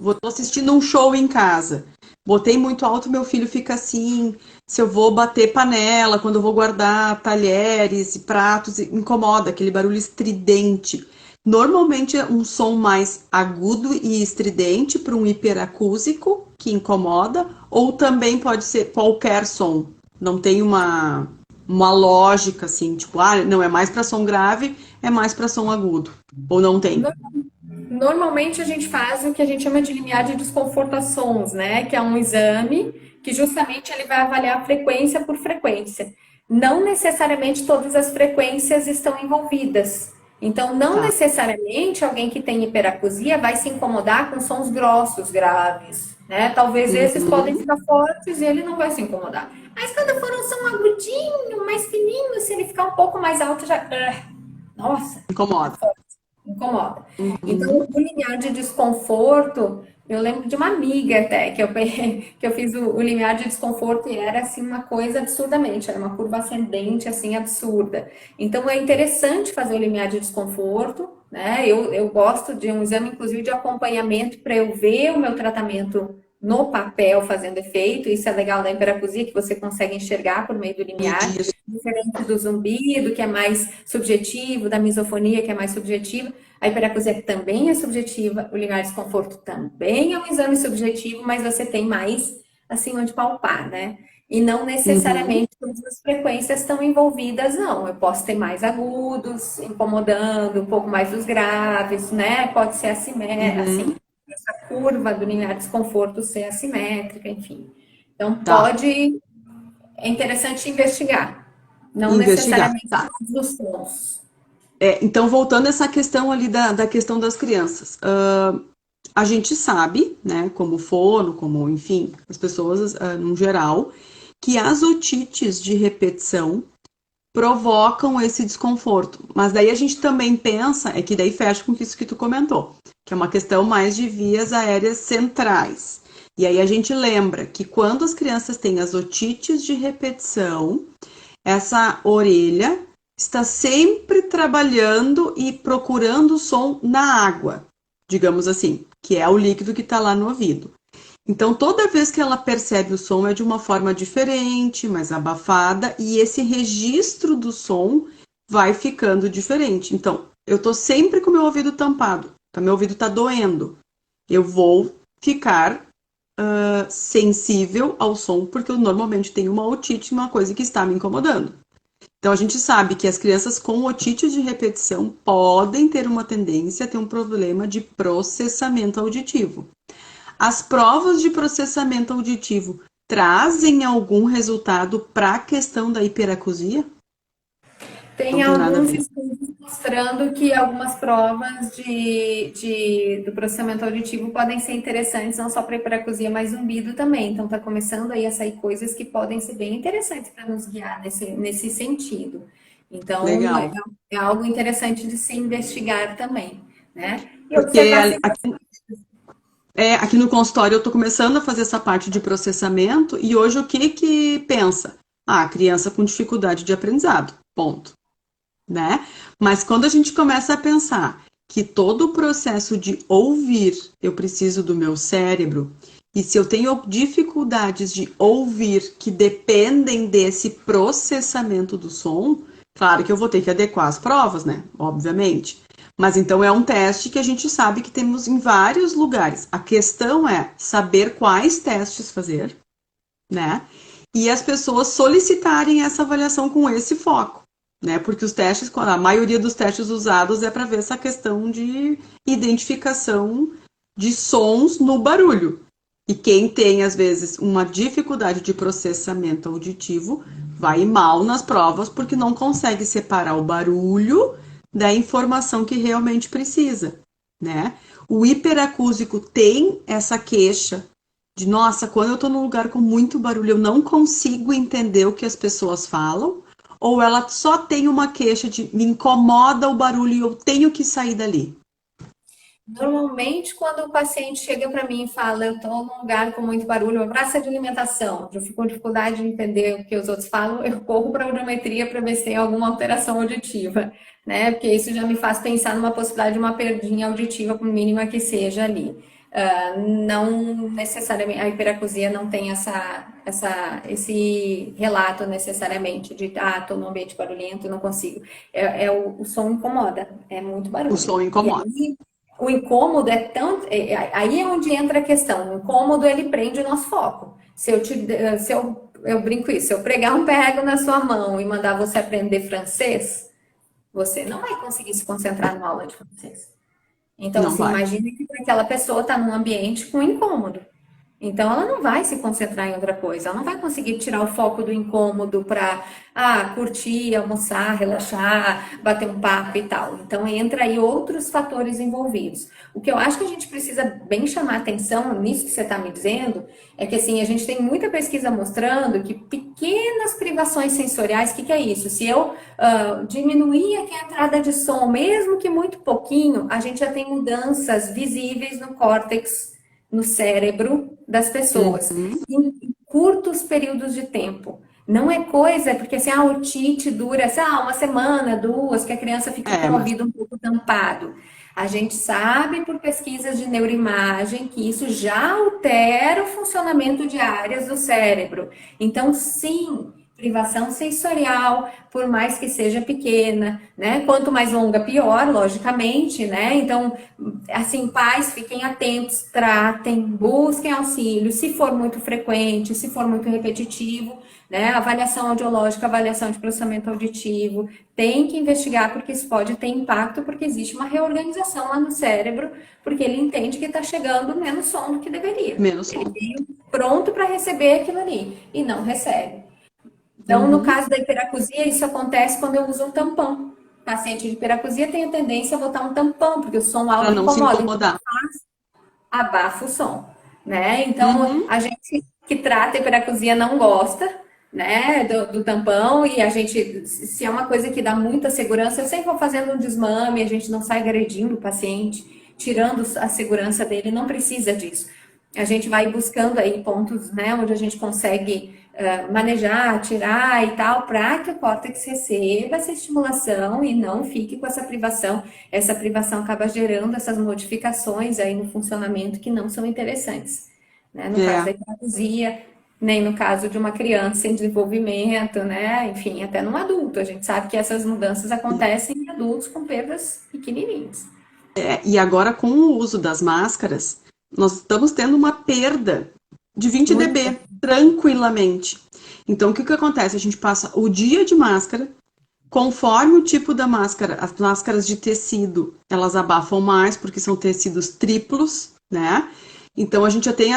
vou tô assistindo um show em casa, botei muito alto, meu filho fica assim, se eu vou bater panela, quando eu vou guardar talheres e pratos, incomoda, aquele barulho estridente. Normalmente é um som mais agudo e estridente para um hiperacúsico, que incomoda, ou também pode ser qualquer som. Não tem uma lógica assim, tipo, ah, não é mais para som grave, é mais para som agudo. Ou não tem? Normalmente a gente faz o que a gente chama de limiar de desconforto a sons, né? Que é um exame que justamente ele vai avaliar frequência por frequência. Não necessariamente todas as frequências estão envolvidas. Então, não Tá. necessariamente alguém que tem hiperacusia vai se incomodar com sons grossos, graves, né? Talvez esses podem Uhum. ficar fortes e ele não vai se incomodar. Mas quando for um som agudinho, mais fininho, se ele ficar um pouco mais alto, já... Nossa, tá Incomoda. forte. Incomoda. Então, Uhum. o limiar de desconforto, eu lembro de uma amiga até, que eu fiz o limiar de desconforto e era assim uma coisa absurdamente, era uma curva ascendente assim absurda. Então, é interessante fazer o limiar de desconforto, né? Eu gosto de um exame, inclusive, de acompanhamento para eu ver o meu tratamento no papel fazendo efeito. Isso é legal da hiperacusia, que você consegue enxergar por meio do limiar, Medir. diferente do zumbido, que é mais subjetivo, da misofonia, que é mais subjetiva. A hiperacusia também é subjetiva, o limiar de desconforto também é um exame subjetivo, mas você tem mais assim onde palpar, né? E não Uhum. necessariamente todas as frequências estão envolvidas, não. Eu posso ter mais agudos, incomodando, um pouco mais dos graves, né? Pode ser assim, Uhum. essa curva do limiar de desconforto ser assimétrica, enfim. Então, Tá. é interessante investigar, não Investigar. necessariamente Tá. todos os sons. Então, voltando a essa questão ali da questão das crianças. A gente sabe, né, como fono, como, enfim, as pessoas, no geral, que as otites de repetição provocam esse desconforto. Mas daí a gente também pensa, é que daí fecha com isso que tu comentou, que é uma questão mais de vias aéreas centrais. E aí a gente lembra que quando as crianças têm as otites de repetição, essa orelha está sempre trabalhando e procurando o som na água, digamos assim, que é o líquido que está lá no ouvido. Então, toda vez que ela percebe o som é de uma forma diferente, mais abafada, e esse registro do som vai ficando diferente. Então, eu tô sempre com o meu ouvido tampado, meu ouvido tá doendo. Eu vou ficar sensível ao som, porque eu normalmente tenho uma otite, uma coisa que está me incomodando. Então, a gente sabe que as crianças com otite de repetição podem ter uma tendência a ter um problema de processamento auditivo. As provas de processamento auditivo trazem algum resultado para a questão da hiperacusia? Tem Não tem nada a alguns ver. estudos mostrando que algumas provas do processamento auditivo podem ser interessantes, não só para hiperacusia, mas zumbido também. Então, está começando aí a sair coisas que podem ser bem interessantes para nos guiar nesse sentido. Então, Legal. é algo interessante de se investigar também, né? E Porque observar se aqui no consultório eu estou começando a fazer essa parte de processamento e hoje o que que pensa? Ah, criança com dificuldade de aprendizado, ponto, né? Mas quando a gente começa a pensar que todo o processo de ouvir, eu preciso do meu cérebro, e se eu tenho dificuldades de ouvir que dependem desse processamento do som, claro que eu vou ter que adequar as provas, né? Obviamente. Mas então é um teste que a gente sabe que temos em vários lugares. A questão é saber quais testes fazer, né? E as pessoas solicitarem essa avaliação com esse foco, né? Porque os testes, a maioria dos testes usados é para ver essa questão de identificação de sons no barulho. E quem tem, às vezes, uma dificuldade de processamento auditivo vai mal nas provas porque não consegue separar o barulho da informação que realmente precisa, né? O hiperacúsico tem essa queixa de, nossa, quando eu tô num lugar com muito barulho, eu não consigo entender o que as pessoas falam, ou ela só tem uma queixa de me incomoda o barulho e eu tenho que sair dali. normalmente, quando o paciente chega para mim e fala, eu estou num lugar com muito barulho, uma praça de alimentação, eu fico com dificuldade de entender o que os outros falam, eu corro para a audiometria para ver se tem alguma alteração auditiva, né? Porque isso já me faz pensar numa possibilidade de uma perdinha auditiva, por mínima que seja ali. Não necessariamente, a hiperacusia não tem esse relato necessariamente de, estou num ambiente barulhento, não consigo. O som incomoda, é muito O barulho. som E incomoda. aí o incômodo é tanto. Aí é onde entra a questão. O incômodo ele prende o nosso foco. Se eu brinco isso, se eu pregar um prego na sua mão e mandar você aprender francês, você não vai conseguir se concentrar numa aula de francês. Então, Não assim, vai. imagina que aquela pessoa está num ambiente com incômodo. Então, ela não vai se concentrar em outra coisa, ela não vai conseguir tirar o foco do incômodo para curtir, almoçar, relaxar, bater um papo e tal. Então, entra aí outros fatores envolvidos. O que eu acho que a gente precisa bem chamar atenção nisso que você está me dizendo é que assim, a gente tem muita pesquisa mostrando que pequenas privações sensoriais, o que é isso? Se eu diminuir aqui a entrada de som, mesmo que muito pouquinho, a gente já tem mudanças visíveis no córtex, no cérebro das pessoas, Uhum. em curtos períodos de tempo. Não é coisa, porque assim, a otite dura, sei lá, uma semana, duas, que a criança fica com o Mas ouvido um pouco tampado. A gente sabe por pesquisas de neuroimagem que isso já altera o funcionamento de áreas do cérebro. Então, sim, privação sensorial, por mais que seja pequena, né? Quanto mais longa, pior, logicamente, né? Então, assim, pais, fiquem atentos, tratem, busquem auxílio, se for muito frequente, se for muito repetitivo, né? Avaliação audiológica, avaliação de processamento auditivo, tem que investigar porque isso pode ter impacto, porque existe uma reorganização lá no cérebro, porque ele entende que está chegando menos som do que deveria. menos Ele som. veio pronto para receber aquilo ali e não recebe. Então, no Uhum. caso da hiperacusia, isso acontece quando eu uso um tampão. O paciente de hiperacusia tem a tendência a botar um tampão, porque o som Para alto não se incomoda, então incomodar. abafa o som, né? Então, Uhum. a gente que trata a hiperacusia não gosta, né, do tampão, e a gente, se é uma coisa que dá muita segurança, eu sempre vou fazendo um desmame, a gente não sai agredindo o paciente, tirando a segurança dele, não precisa disso. A gente vai buscando aí pontos, né, onde a gente consegue manejar, tirar e tal, para que o córtex receba essa estimulação e não fique com essa privação. Essa privação acaba gerando essas modificações aí no funcionamento que não são interessantes, né? No caso da É. hipoacusia, nem no caso de uma criança em desenvolvimento, né? Enfim, até num adulto. A gente sabe que essas mudanças acontecem em adultos com perdas pequenininhas. E agora, com o uso das máscaras, nós estamos tendo uma perda de 20 Muito. dB tranquilamente. Então, o que que acontece? A gente passa o dia de máscara, conforme o tipo da máscara, as máscaras de tecido, elas abafam mais, porque são tecidos triplos, né? Então, a gente já tem,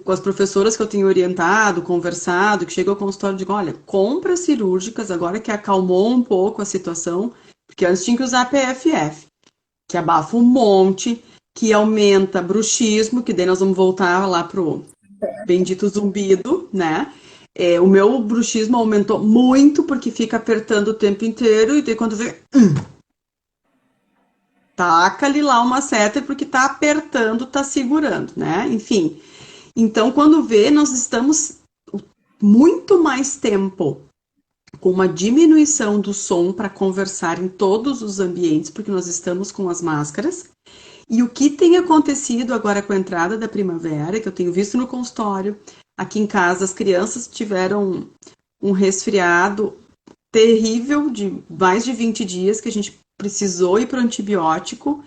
com as professoras que eu tenho orientado, conversado, que chegam ao consultório e digo, olha, compras cirúrgicas, agora que acalmou um pouco a situação, porque antes tinha que usar PFF, que abafa um monte, que aumenta bruxismo, que daí nós vamos voltar lá pro bendito zumbido, né? O meu bruxismo aumentou muito porque fica apertando o tempo inteiro e daí quando vê, taca-lhe lá uma seta porque tá apertando, tá segurando, né? Enfim. Então, quando vê, nós estamos muito mais tempo com uma diminuição do som para conversar em todos os ambientes, porque nós estamos com as máscaras. E o que tem acontecido agora com a entrada da primavera, que eu tenho visto no consultório, aqui em casa, as crianças tiveram um resfriado terrível de mais de 20 dias, que a gente precisou ir para o antibiótico.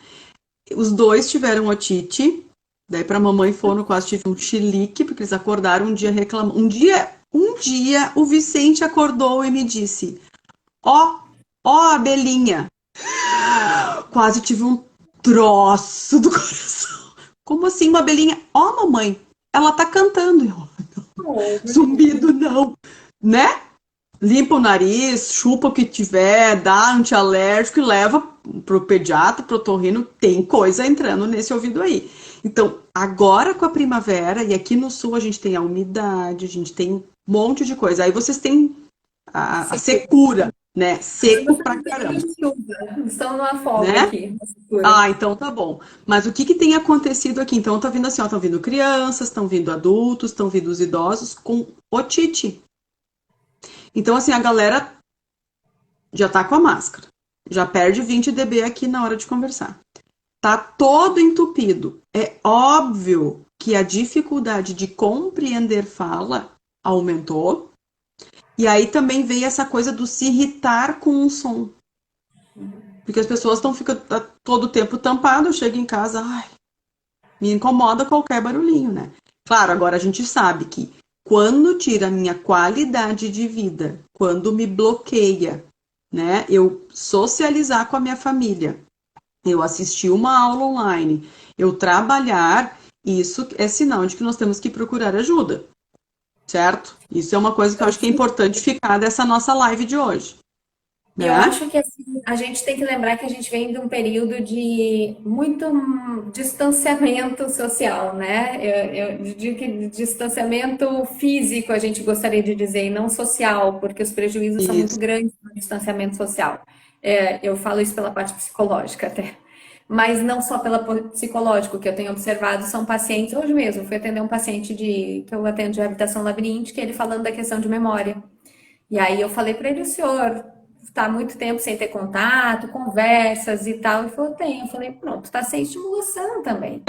Os dois tiveram otite, daí para a mamãe foram, quase tive um chilique, porque eles acordaram um dia reclamando. Um dia o Vicente acordou e me disse: Ó, ó, abelhinha. Quase tive um troço do coração. Como assim, uma abelhinha? Ó, mamãe, ela tá cantando. Zumbido não, né? Limpa o nariz, chupa o que tiver, dá antialérgico e leva pro pediatra, pro otorrino. Tem coisa entrando nesse ouvido aí. Então, agora com a primavera, e aqui no sul a gente tem a umidade, a gente tem um monte de coisa. Aí vocês têm a secura, né? Seco pra caramba, Estão numa folga né? aqui. Então tá bom. Mas o que que tem acontecido aqui? Então tá vindo assim, ó, estão vindo crianças, estão vindo adultos, estão vindo os idosos com otite. Então assim, a galera já tá com a máscara. Já perde 20 dB aqui na hora de conversar. Tá todo entupido. É óbvio que a dificuldade de compreender fala aumentou. E aí também veio essa coisa do se irritar com um som. Porque as pessoas estão ficando todo o tempo tampado, eu chego em casa, ai, me incomoda qualquer barulhinho, né? Claro, agora a gente sabe que quando tira a minha qualidade de vida, quando me bloqueia, né? Eu socializar com a minha família, eu assistir uma aula online, eu trabalhar, isso é sinal de que nós temos que procurar ajuda, certo? Isso é uma coisa que eu acho que é importante ficar dessa nossa live de hoje, E eu né? acho que assim, a gente tem que lembrar que a gente vem de um período de muito distanciamento social, né? Eu digo que distanciamento físico a gente gostaria de dizer, e não social, porque os prejuízos são muito Isso, grandes no distanciamento social. Eu falo isso pela parte psicológica até. Mas não só pela psicológico, que eu tenho observado, são pacientes, hoje mesmo, fui atender um paciente que eu atendo de habitação labiríntica, ele falando da questão de memória. E aí eu falei para ele, o senhor está muito tempo sem ter contato, conversas e tal. Ele falou, tem. Eu falei, pronto, está sem estimulação também.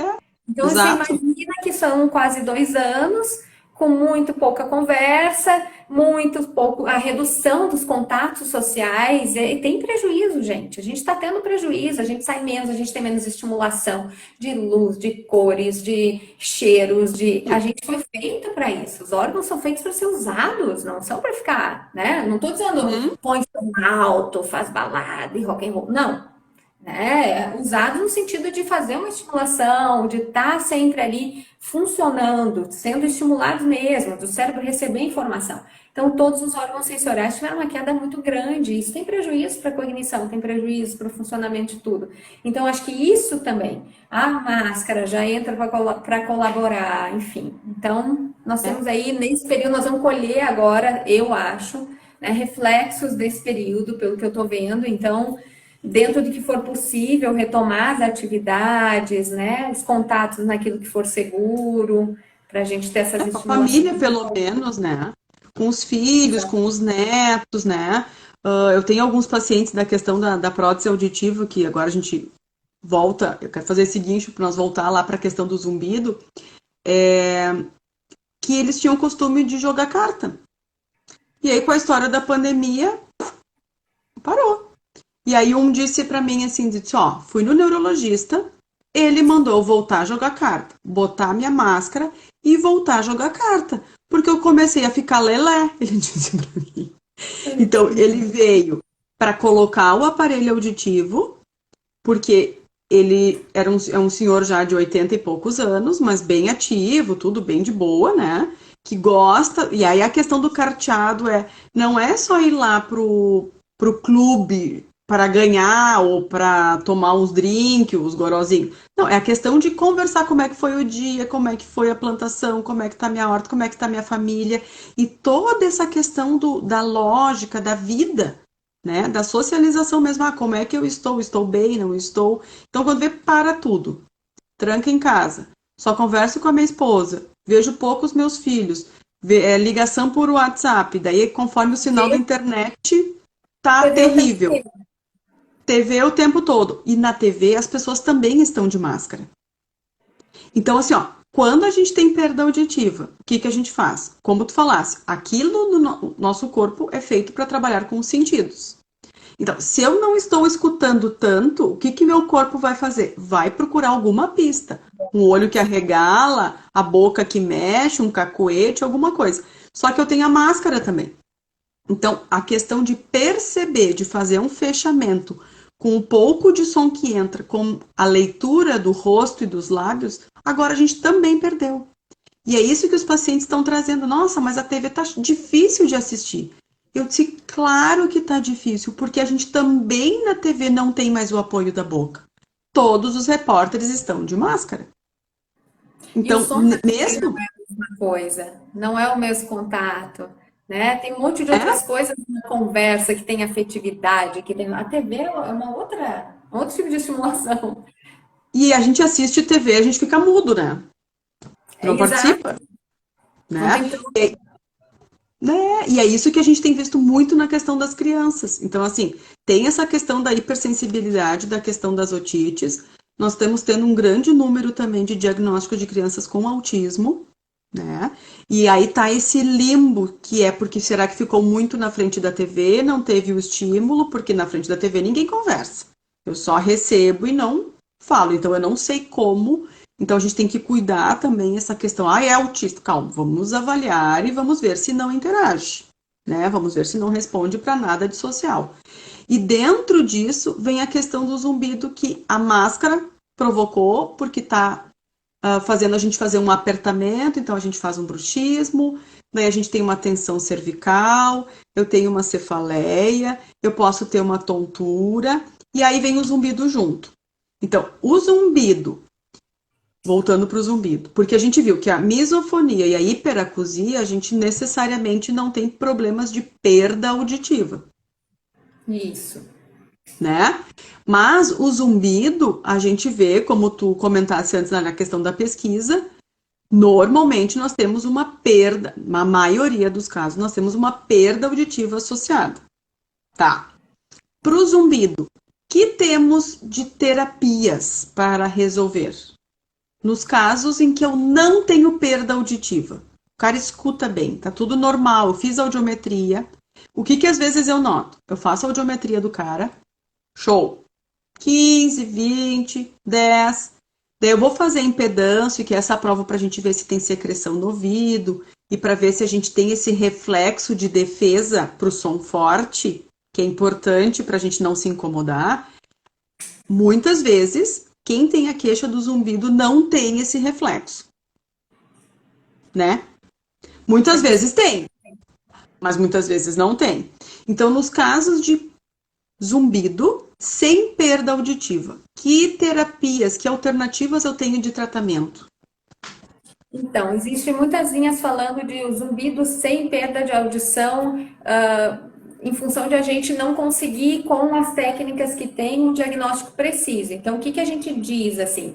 Então, você exato. imagina que são quase 2 anos, com muito pouca conversa, muito pouco, a redução dos contatos sociais, e tem prejuízo, gente. A gente está tendo prejuízo, a gente sai menos, a gente tem menos estimulação de luz, de cores, de cheiros, a gente foi feito para isso. Os órgãos são feitos para ser usados, não são para ficar, né? Não estou dizendo Uhum. põe som alto, faz balada e rock and roll. Não, né? Usado no sentido de fazer uma estimulação, de estar sempre ali funcionando, sendo estimulados mesmo, do cérebro receber informação. Então, todos os órgãos sensoriais tiveram uma queda muito grande. Isso tem prejuízo para a cognição, tem prejuízo para o funcionamento de tudo. Então, acho que isso também, a máscara já entra para colaborar, enfim. Então, nós É. temos aí, nesse período, nós vamos colher agora, eu acho, né, reflexos desse período, pelo que eu estou vendo. Então, dentro do que for possível, retomar as atividades, né? Os contatos naquilo que for seguro, para a gente ter essas Com a estimulações. família, pelo menos, né? Com os filhos, Exato. com os netos, né? Eu tenho alguns pacientes da questão da prótese auditiva, que agora a gente volta, eu quero fazer esse guincho para nós voltar lá para a questão do zumbido, que eles tinham o costume de jogar carta. E aí, com a história da pandemia, parou. E aí, um disse para mim assim: disse, ó, fui no neurologista, ele mandou voltar a jogar carta, botar minha máscara e voltar a jogar carta, porque eu comecei a ficar lelé, ele disse para mim. Então, ele veio para colocar o aparelho auditivo, porque ele é um senhor já de 80 e poucos anos, mas bem ativo, tudo bem de boa, né? Que gosta. E aí a questão do carteado não é só ir lá pro clube para ganhar ou para tomar uns drinks, os gorozinhos. Não, é a questão de conversar como é que foi o dia, como é que foi a plantação, como é que tá minha horta, como é que tá minha família. E toda essa questão da lógica, da vida, né? Da socialização mesmo. Ah, como é que eu estou? Estou bem? Não estou? Então, quando vê, para tudo. Tranca em casa. Só converso com a minha esposa. Vejo pouco os meus filhos. Ligação por WhatsApp. Daí, conforme o sinal da internet, tá TV o tempo terrível. inteiro. TV o tempo todo. E na TV as pessoas também estão de máscara. Então, assim, ó, quando a gente tem perda auditiva, o que, que a gente faz? Como tu falasse, aquilo no nosso corpo é feito para trabalhar com os sentidos. Então, se eu não estou escutando tanto, o que, que meu corpo vai fazer? Vai procurar alguma pista. Um olho que arregala, a boca que mexe, um cacuete, alguma coisa. Só que eu tenho a máscara também. Então, a questão de perceber, de fazer um fechamento com um pouco de som que entra, com a leitura do rosto e dos lábios, agora a gente também perdeu. E é isso que os pacientes estão trazendo. Nossa, mas a TV está difícil de assistir. Eu disse, claro que está difícil, porque a gente também na TV não tem mais o apoio da boca. Todos os repórteres estão de máscara. E o Então, som também não mesmo, é a mesma coisa, não é o mesmo contato, né? Tem um monte de é, outras coisas na conversa que tem afetividade, que tem. A TV é um outro tipo de estimulação. e a gente assiste TV, a gente fica mudo, né? É Não exato, participa, não né? tem troca. Né? E é isso que a gente tem visto muito na questão das crianças. Então, assim, tem essa questão da hipersensibilidade, da questão das otites. Nós estamos tendo um grande número também de diagnóstico de crianças com autismo, né? E aí tá esse limbo, que é porque será que ficou muito na frente da TV, não teve o estímulo, porque na frente da TV ninguém conversa. Eu só recebo e não falo. Então, eu não sei como. Então a gente tem que cuidar também essa questão. Ah, é autista. Calma, vamos avaliar e vamos ver se não interage, né? Vamos ver se não responde para nada de social. E dentro disso vem a questão do zumbido que a máscara provocou, porque está fazendo a gente fazer um apertamento, então a gente faz um bruxismo, daí a gente tem uma tensão cervical, eu tenho uma cefaleia, eu posso ter uma tontura, e aí vem o zumbido junto. Então, o zumbido, voltando para o zumbido, porque a gente viu que a misofonia e a hiperacusia, a gente necessariamente não tem problemas de perda auditiva. Isso. Né? Mas o zumbido, a gente vê, como tu comentasse antes na questão da pesquisa, normalmente nós temos uma perda, na maioria dos casos, nós temos uma perda auditiva associada. Tá. Para o zumbido, que temos de terapias para resolver? Nos casos em que eu não tenho perda auditiva. O cara escuta bem, tá tudo normal, eu fiz audiometria. O que às vezes eu noto? Eu faço a audiometria do cara, show. 15, 20, 10. Daí eu vou fazer impedância, que é essa prova para a gente ver se tem secreção no ouvido e para ver se a gente tem esse reflexo de defesa para o som forte, que é importante para a gente não se incomodar. Muitas vezes, quem tem a queixa do zumbido não tem esse reflexo, né? Muitas vezes tem, mas muitas vezes não tem. Então, nos casos de zumbido sem perda auditiva, que terapias, que alternativas eu tenho de tratamento? Então, existem muitas linhas falando de zumbido sem perda de audição, em função de a gente não conseguir, com as técnicas que tem, um diagnóstico preciso. Então, o que a gente diz, assim?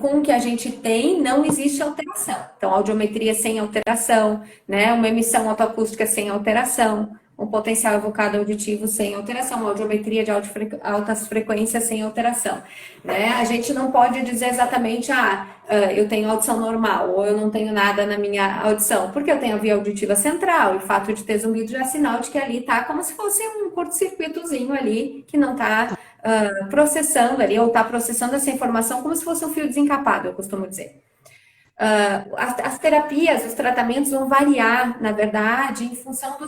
Com o que a gente tem, não existe alteração. Então, audiometria sem alteração, né? Uma emissão autoacústica sem alteração, um potencial evocado auditivo sem alteração, uma audiometria de altas frequências sem alteração, né? A gente não pode dizer exatamente, eu tenho audição normal, ou eu não tenho nada na minha audição, porque eu tenho a via auditiva central, e o fato de ter zumbido já é sinal de que ali tá como se fosse um curto-circuitozinho ali, que não tá processando ali, ou tá processando essa informação como se fosse um fio desencapado, eu costumo dizer. As terapias, os tratamentos vão variar, na verdade, em função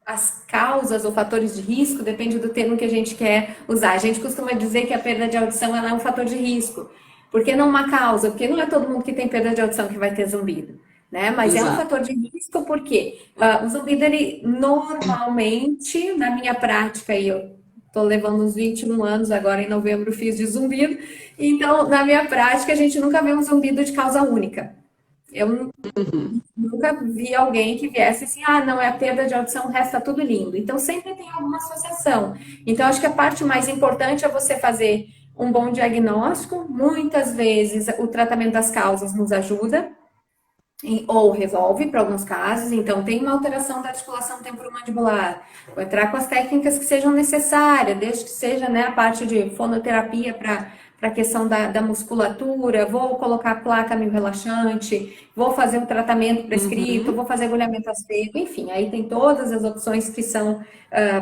as causas ou fatores de risco, depende do termo que a gente quer usar. A gente costuma dizer que a perda de audição ela é um fator de risco. Por que não uma causa? Porque não é todo mundo que tem perda de audição que vai ter zumbido, né? Mas Exato. É um fator de risco porque o zumbido, ele normalmente, na minha prática, e eu tô levando uns 21 anos, agora em novembro fiz de zumbido, então, na minha prática, a gente nunca vê um zumbido de causa única. Eu nunca vi alguém que viesse assim, não, é a perda de audição, o resto tá tudo lindo. Então, sempre tem alguma associação. Então, acho que a parte mais importante é você fazer um bom diagnóstico. Muitas vezes, o tratamento das causas nos ajuda, ou resolve para alguns casos. Então, tem uma alteração da articulação temporomandibular. Vou entrar com as técnicas que sejam necessárias, desde que seja, né, a parte de fonoterapia para a questão da musculatura, vou colocar placa relaxante, vou fazer um tratamento prescrito, vou fazer agulhamento a seco, enfim, aí tem todas as opções que são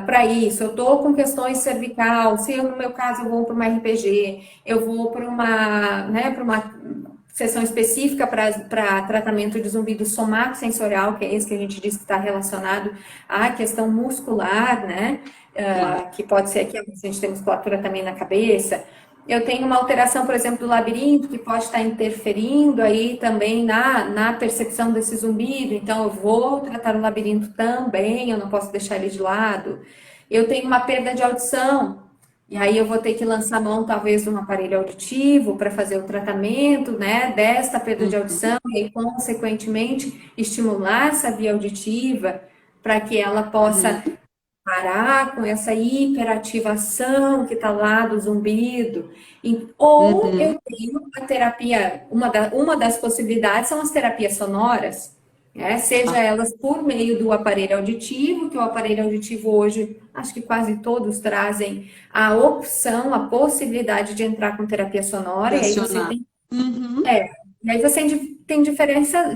para isso. Eu estou com questões cervical, se no meu caso eu vou para uma RPG, eu vou para uma sessão específica para tratamento de zumbido somatosensorial, que é esse que a gente diz que está relacionado à questão muscular, né? Que pode ser que a gente tem musculatura também na cabeça. Eu tenho uma alteração, por exemplo, do labirinto, que pode estar interferindo aí também na percepção desse zumbido. Então, eu vou tratar o labirinto também, eu não posso deixar ele de lado. Eu tenho uma perda de audição, e aí eu vou ter que lançar mão, talvez, de um aparelho auditivo para fazer o tratamento, né, desta perda de audição, e aí, consequentemente, estimular essa via auditiva para que ela possa parar com essa hiperativação que está lá do zumbido. Ou eu tenho a terapia, uma das possibilidades são as terapias sonoras, né? Seja elas por meio do aparelho auditivo, que o aparelho auditivo hoje, acho que quase todos trazem a opção, a possibilidade de entrar com terapia sonora, e aí você tem... E aí você tem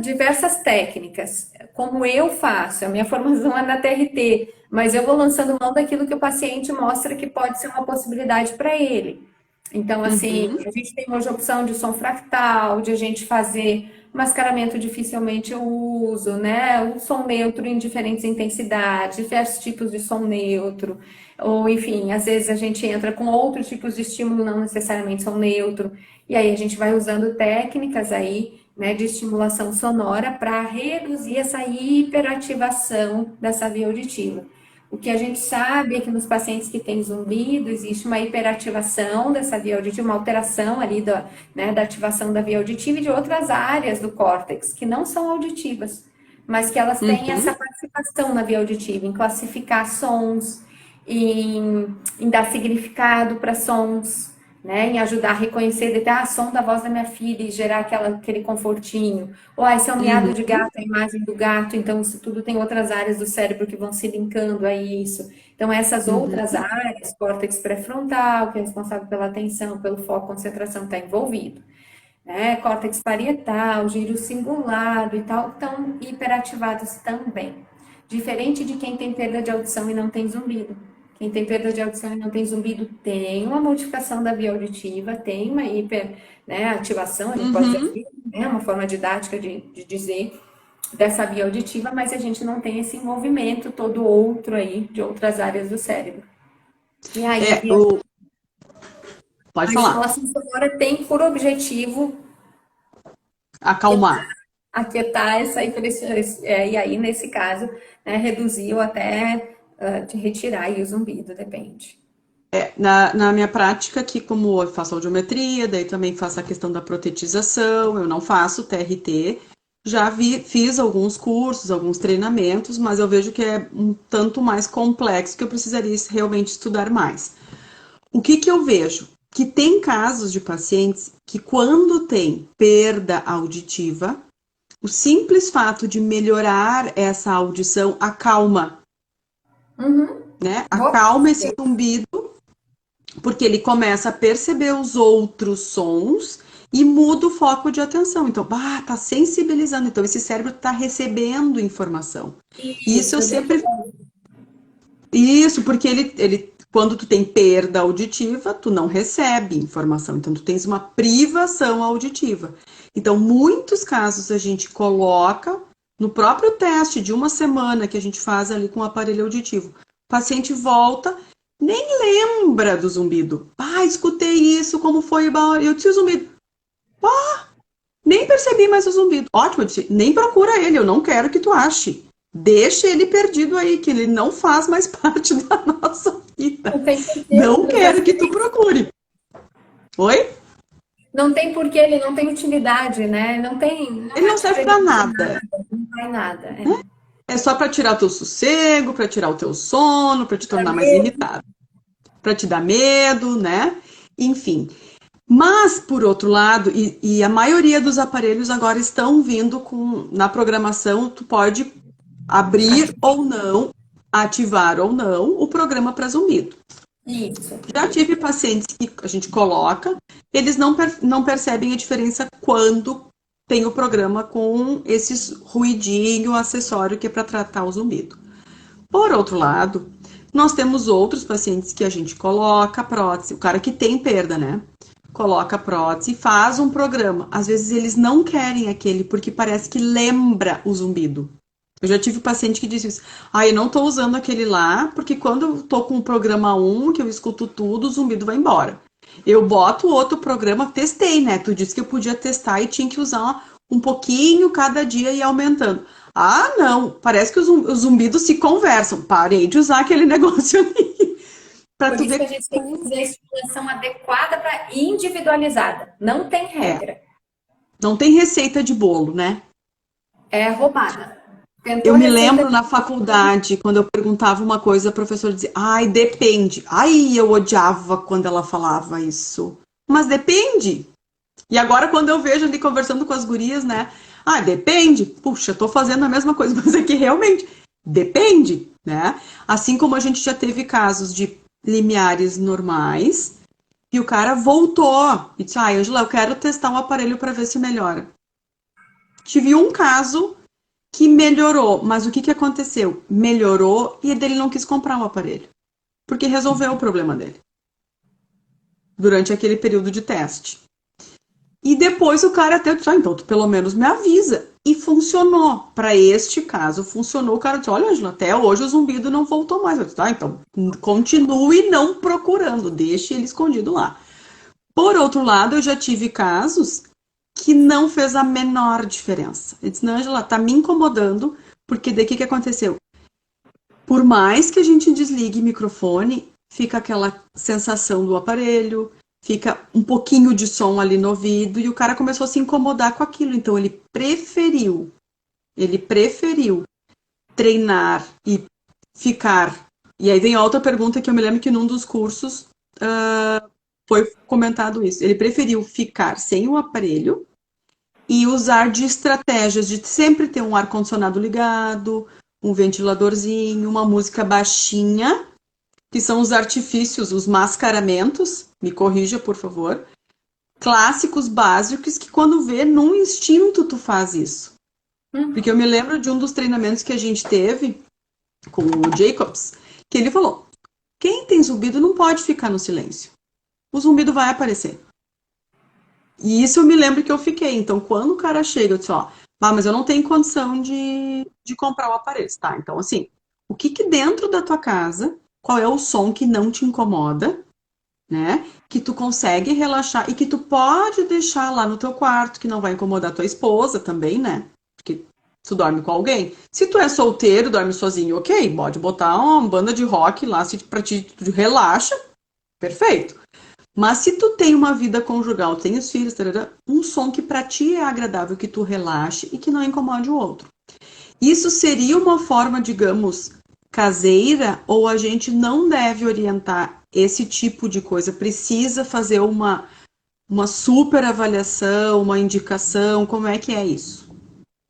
diversas técnicas, como eu faço, a minha formação é na TRT, mas eu vou lançando mão daquilo que o paciente mostra que pode ser uma possibilidade para ele. Então, assim, a gente tem hoje a opção de som fractal, de a gente fazer Mascaramento dificilmente eu uso, né? O som neutro em diferentes intensidades, diversos tipos de som neutro, ou enfim, às vezes a gente entra com outros tipos de estímulo, não necessariamente som neutro, e aí a gente vai usando técnicas aí, né, de estimulação sonora para reduzir essa hiperativação dessa via auditiva. O que a gente sabe é que nos pacientes que têm zumbido, existe uma hiperativação dessa via auditiva, uma alteração ali da ativação da via auditiva e de outras áreas do córtex, que não são auditivas, mas que elas têm essa participação na via auditiva, em classificar sons, em dar significado para sons, né, em ajudar a reconhecer, som da voz da minha filha e gerar aquele confortinho. Ou esse é um miado de gato, a imagem do gato, então isso tudo tem outras áreas do cérebro que vão se linkando a isso. Então essas outras áreas, córtex pré-frontal, que é responsável pela atenção, pelo foco, concentração, está envolvido. Né? Córtex parietal, giro cingulado e tal, estão hiperativados também. Diferente de quem tem perda de audição e não tem zumbido. Quem tem perda de audição e não tem zumbido tem uma modificação da via auditiva, tem uma ativação, a gente pode dizer, né, uma forma didática de dizer dessa via auditiva, mas a gente não tem esse envolvimento todo outro aí de outras áreas do cérebro. E aí, Pode a falar. estimulação sonora tem por objetivo Acalmar. aquietar essa hiperestimação, e aí, nesse caso, né, reduzir ou até de retirar aí o zumbido, depende. Na minha prática aqui, como eu faço audiometria, daí também faço a questão da protetização, eu não faço TRT, já fiz alguns cursos, alguns treinamentos, mas eu vejo que é um tanto mais complexo, que eu precisaria realmente estudar mais. O que eu vejo? Que tem casos de pacientes que quando tem perda auditiva, o simples fato de melhorar essa audição acalma, né? Acalma esse zumbido, porque ele começa a perceber os outros sons e muda o foco de atenção. Então, tá sensibilizando. Então, esse cérebro tá recebendo informação. Isso eu sempre... Isso, porque ele quando tu tem perda auditiva, tu não recebe informação. Então, tu tens uma privação auditiva. Então, muitos casos a gente coloca no próprio teste de uma semana que a gente faz ali com o aparelho auditivo. O paciente volta, nem lembra do zumbido. Escutei isso, como foi? Eu disse o zumbido. Nem percebi mais o zumbido. Ótimo, eu disse, nem procura ele, eu não quero que tu ache. Deixa ele perdido aí, que ele não faz mais parte da nossa vida. Não quero que tu procure. Oi? Não tem porquê, ele não tem utilidade, né? Ele não serve pra nada. Não faz nada. É só pra tirar o teu sossego, pra tirar o teu sono, pra te tornar mais irritado. Pra te dar medo, né? Enfim. Mas, por outro lado, e a maioria dos aparelhos agora estão vindo na programação, tu pode abrir ou não, ativar ou não o programa para zumbido. Isso. Já tive pacientes que a gente coloca, eles não percebem a diferença quando tem o programa com esses ruidinho acessório que é para tratar o zumbido. Por outro lado, nós temos outros pacientes que a gente coloca prótese, o cara que tem perda, né? Coloca prótese e faz um programa. Às vezes eles não querem aquele porque parece que lembra o zumbido. Eu já tive paciente que disse isso. Eu não tô usando aquele lá, porque quando eu tô com o programa 1, que eu escuto tudo, o zumbido vai embora. Eu boto outro programa, testei, né? Tu disse que eu podia testar e tinha que usar um pouquinho cada dia e ir aumentando. Não, parece que os zumbidos se conversam. Parei de usar aquele negócio ali. Por isso que a gente tem que fazer a estimulação adequada para individualizada. Não tem regra. Não tem receita de bolo, né? É roubada. Eu me lembro na faculdade, quando eu perguntava uma coisa, a professora dizia, depende. Eu odiava quando ela falava isso. Mas depende. E agora, quando eu vejo ali conversando com as gurias, né? Depende. Puxa, tô fazendo a mesma coisa, mas é que realmente depende, né? Assim como a gente já teve casos de limiares normais, e o cara voltou e disse, Ângela, eu quero testar um aparelho para ver se melhora. Tive um caso que melhorou, mas o que aconteceu? Melhorou e ele não quis comprar o aparelho, porque resolveu o problema dele durante aquele período de teste. E depois o cara até disse, então tu pelo menos me avisa. E funcionou. Para este caso, funcionou. O cara disse, olha, Angela, até hoje o zumbido não voltou mais. Eu disse, então continue não procurando, deixe ele escondido lá. Por outro lado, eu já tive casos que não fez a menor diferença. Eu disse, não, Angela, tá me incomodando, porque daí o que aconteceu? Por mais que a gente desligue o microfone, fica aquela sensação do aparelho, fica um pouquinho de som ali no ouvido, e o cara começou a se incomodar com aquilo. Então ele preferiu treinar e ficar. E aí vem outra pergunta que eu me lembro que num dos cursos foi comentado isso. Ele preferiu ficar sem o aparelho e usar de estratégias de sempre ter um ar-condicionado ligado, um ventiladorzinho, uma música baixinha, que são os artifícios, os mascaramentos, me corrija, por favor, clássicos, básicos, que quando vê, num instinto tu faz isso. Porque eu me lembro de um dos treinamentos que a gente teve com o Jacobs, que ele falou, quem tem zumbido não pode ficar no silêncio. O zumbido vai aparecer. E isso eu me lembro que eu fiquei. Então, quando o cara chega, eu disse, mas eu não tenho condição de comprar o aparelho, tá? Então, assim, o que dentro da tua casa, qual é o som que não te incomoda, né? Que tu consegue relaxar e que tu pode deixar lá no teu quarto, que não vai incomodar tua esposa também, né? Porque tu dorme com alguém. Se tu é solteiro, dorme sozinho, ok, pode botar uma banda de rock lá, se pra ti tu relaxa, perfeito. Mas se tu tem uma vida conjugal, tem os filhos, um som que pra ti é agradável, que tu relaxe e que não incomode o outro. Isso seria uma forma, digamos, caseira, ou a gente não deve orientar esse tipo de coisa? Precisa fazer uma super avaliação, uma indicação? Como é que é isso?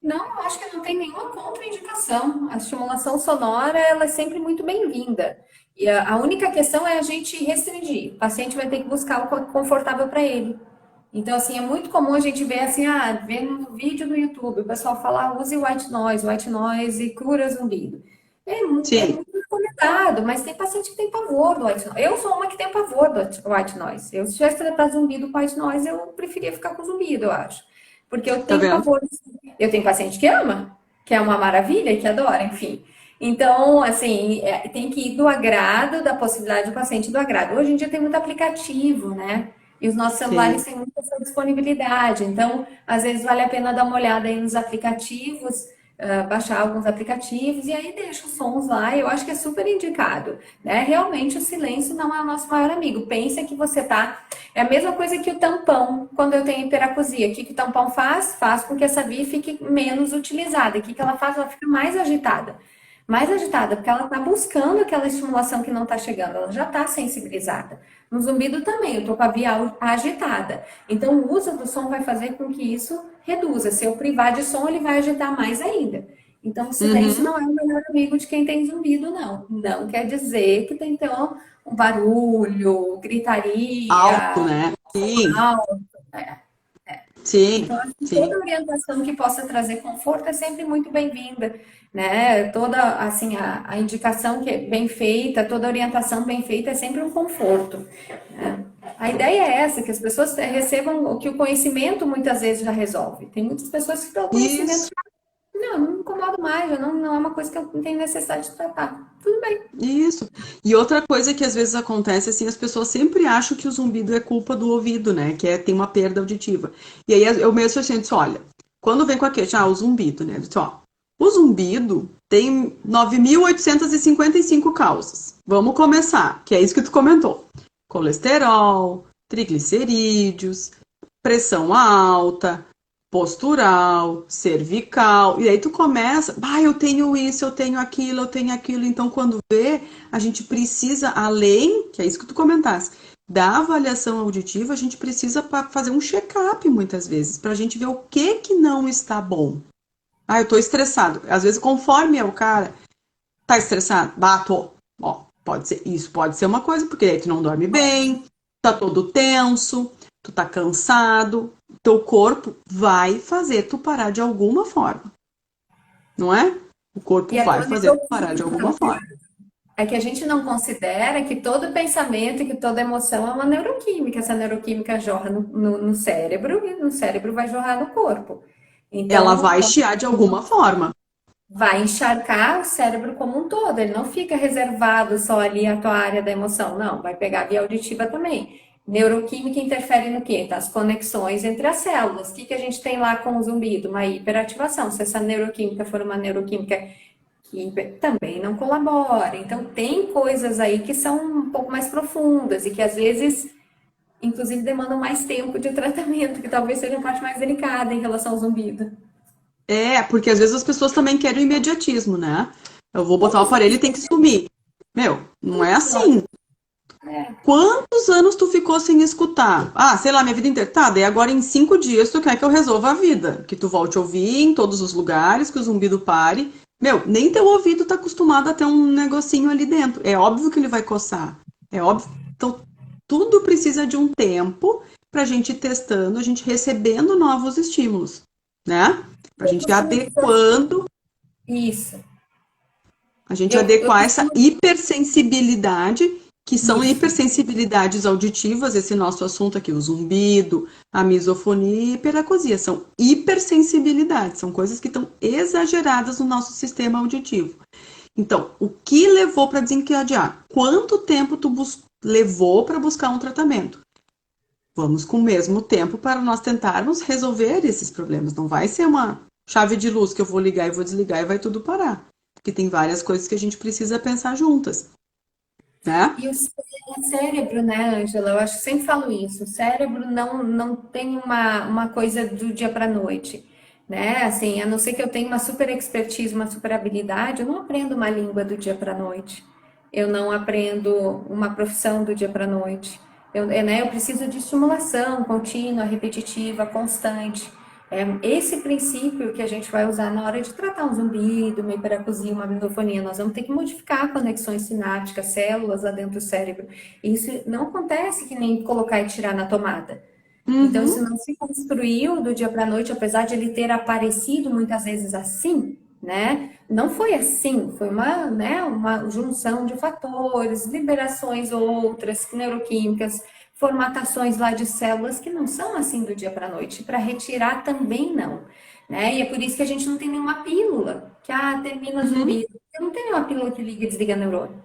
Não, eu acho que não tem nenhuma contraindicação. A estimulação sonora, ela é sempre muito bem-vinda. E a única questão é a gente restringir. O paciente vai ter que buscar o confortável para ele. Então, assim, é muito comum a gente ver assim, ver no vídeo no YouTube, o pessoal fala, use white noise cura zumbido. É muito recomendado, mas tem paciente que tem pavor do white noise. Eu sou uma que tem pavor do white noise. Se tivesse tratar zumbido com white noise, eu preferia ficar com zumbido, eu acho. Porque eu tenho pavor. Eu tenho paciente que ama, que é uma maravilha e que adora, enfim. Então, assim, tem que ir do agrado, da possibilidade do paciente do agrado. Hoje em dia tem muito aplicativo, né? E os nossos celulares têm muita essa disponibilidade. Então, às vezes vale a pena dar uma olhada aí nos aplicativos, baixar alguns aplicativos e aí deixa os sons lá. Eu acho que é super indicado, né? Realmente o silêncio não é o nosso maior amigo. Pensa que você tá... É a mesma coisa que o tampão, quando eu tenho hiperacusia. O que o tampão faz? Faz com que essa via fique menos utilizada. O que ela faz? Ela fica mais agitada. Mais agitada, porque ela está buscando aquela estimulação que não está chegando, ela já está sensibilizada. No zumbido também, eu estou com a via agitada. Então, o uso do som vai fazer com que isso reduza. Se eu privar de som, ele vai agitar mais ainda. Então, o silêncio não é o melhor amigo de quem tem zumbido, não. Não quer dizer que tem que ter um barulho, gritaria. Alto, né? Sim. Alto, Sim, então, toda orientação que possa trazer conforto é sempre muito bem-vinda, né? Toda, assim, a indicação que é bem feita, toda orientação bem feita é sempre um conforto, né? A ideia é essa, que as pessoas recebam o que o conhecimento muitas vezes já resolve. Tem muitas pessoas que pelo conhecimento não me incomodo mais, não é uma coisa que eu não tenho necessidade de tratar. Tudo bem. Isso. E outra coisa que às vezes acontece, assim, as pessoas sempre acham que o zumbido é culpa do ouvido, né? Que tem uma perda auditiva. E aí eu mesmo assim, disse, olha, quando vem com a queixa, o zumbido, né? Eu disse, o zumbido tem 9.855 causas. Vamos começar, que é isso que tu comentou. Colesterol, triglicerídeos, pressão alta, postural, cervical, e aí tu começa, eu tenho isso, eu tenho aquilo, então quando vê, a gente precisa, além, que é isso que tu comentaste, da avaliação auditiva, a gente precisa fazer um check-up muitas vezes, pra gente ver o que não está bom. Eu tô estressado, às vezes conforme é o cara, tá estressado? Tô. Pode ser, isso pode ser uma coisa, porque aí tu não dorme bem, tá todo tenso, tu tá cansado, teu corpo vai fazer tu parar de alguma forma. Não é? O corpo vai fazer tu parar de alguma forma. É que a gente não considera que todo pensamento e que toda emoção é uma neuroquímica. Essa neuroquímica jorra no cérebro e no cérebro vai jorrar no corpo. Ela Então, vai chiar de alguma forma. vai encharcar o cérebro como um todo. Ele não fica reservado só ali a tua área da emoção, não. Vai pegar a via auditiva também. Neuroquímica interfere no quê? As conexões entre as células. O que a gente tem lá com o zumbido? Uma hiperativação. Se essa neuroquímica for uma neuroquímica que também não colabora. Então, tem coisas aí que são um pouco mais profundas e que às vezes, inclusive, demandam mais tempo de tratamento, que talvez seja a parte mais delicada em relação ao zumbido. Porque às vezes as pessoas também querem o imediatismo, né? Eu vou botar o aparelho e tem que sumir. Meu, não é assim. Quantos anos tu ficou sem escutar? Ah, sei lá, minha vida inteira. Tá, daí agora em 5 dias tu quer que eu resolva a vida. Que tu volte a ouvir em todos os lugares, que o zumbido pare. Meu, nem teu ouvido tá acostumado a ter um negocinho ali dentro. É óbvio que ele vai coçar. É óbvio. Então, tudo precisa de um tempo pra gente ir testando, a gente recebendo novos estímulos, né? Pra gente ir adequando, Isso. a gente Eu adequar essa costumo... hipersensibilidade, que são Isso. hipersensibilidades auditivas, esse nosso assunto aqui, o zumbido, a misofonia e a hiperacusia, são hipersensibilidades, são coisas que estão exageradas no nosso sistema auditivo. Então, o que levou para desencadear? Quanto tempo tu levou para buscar um tratamento? Vamos com o mesmo tempo para nós tentarmos resolver esses problemas. Não vai ser uma chave de luz que eu vou ligar e vou desligar e vai tudo parar. Porque tem várias coisas que a gente precisa pensar juntas, né? E o cérebro, né, Ângela? Eu acho que sempre falo isso. O cérebro não tem uma coisa do dia para a noite, né? Assim, a não ser que eu tenha uma super expertise, uma super habilidade, eu não aprendo uma língua do dia para a noite. Eu não aprendo uma profissão do dia para a noite. Eu preciso de estimulação contínua, repetitiva, constante. É esse princípio que a gente vai usar na hora de tratar um zumbido, uma hiperacusia, uma misofonia. Nós vamos ter que modificar conexões sinápticas, células lá dentro do cérebro. E isso não acontece que nem colocar e tirar na tomada. Então, isso não se construiu do dia para a noite, apesar de ele ter aparecido muitas vezes assim, né? Não foi assim, foi uma junção de fatores, liberações outras, neuroquímicas, formatações lá de células que não são assim do dia para a noite. Para retirar também não, né? E é por isso que a gente não tem nenhuma pílula que termina zumbido. Eu não tenho nenhuma pílula que liga e desliga neurônio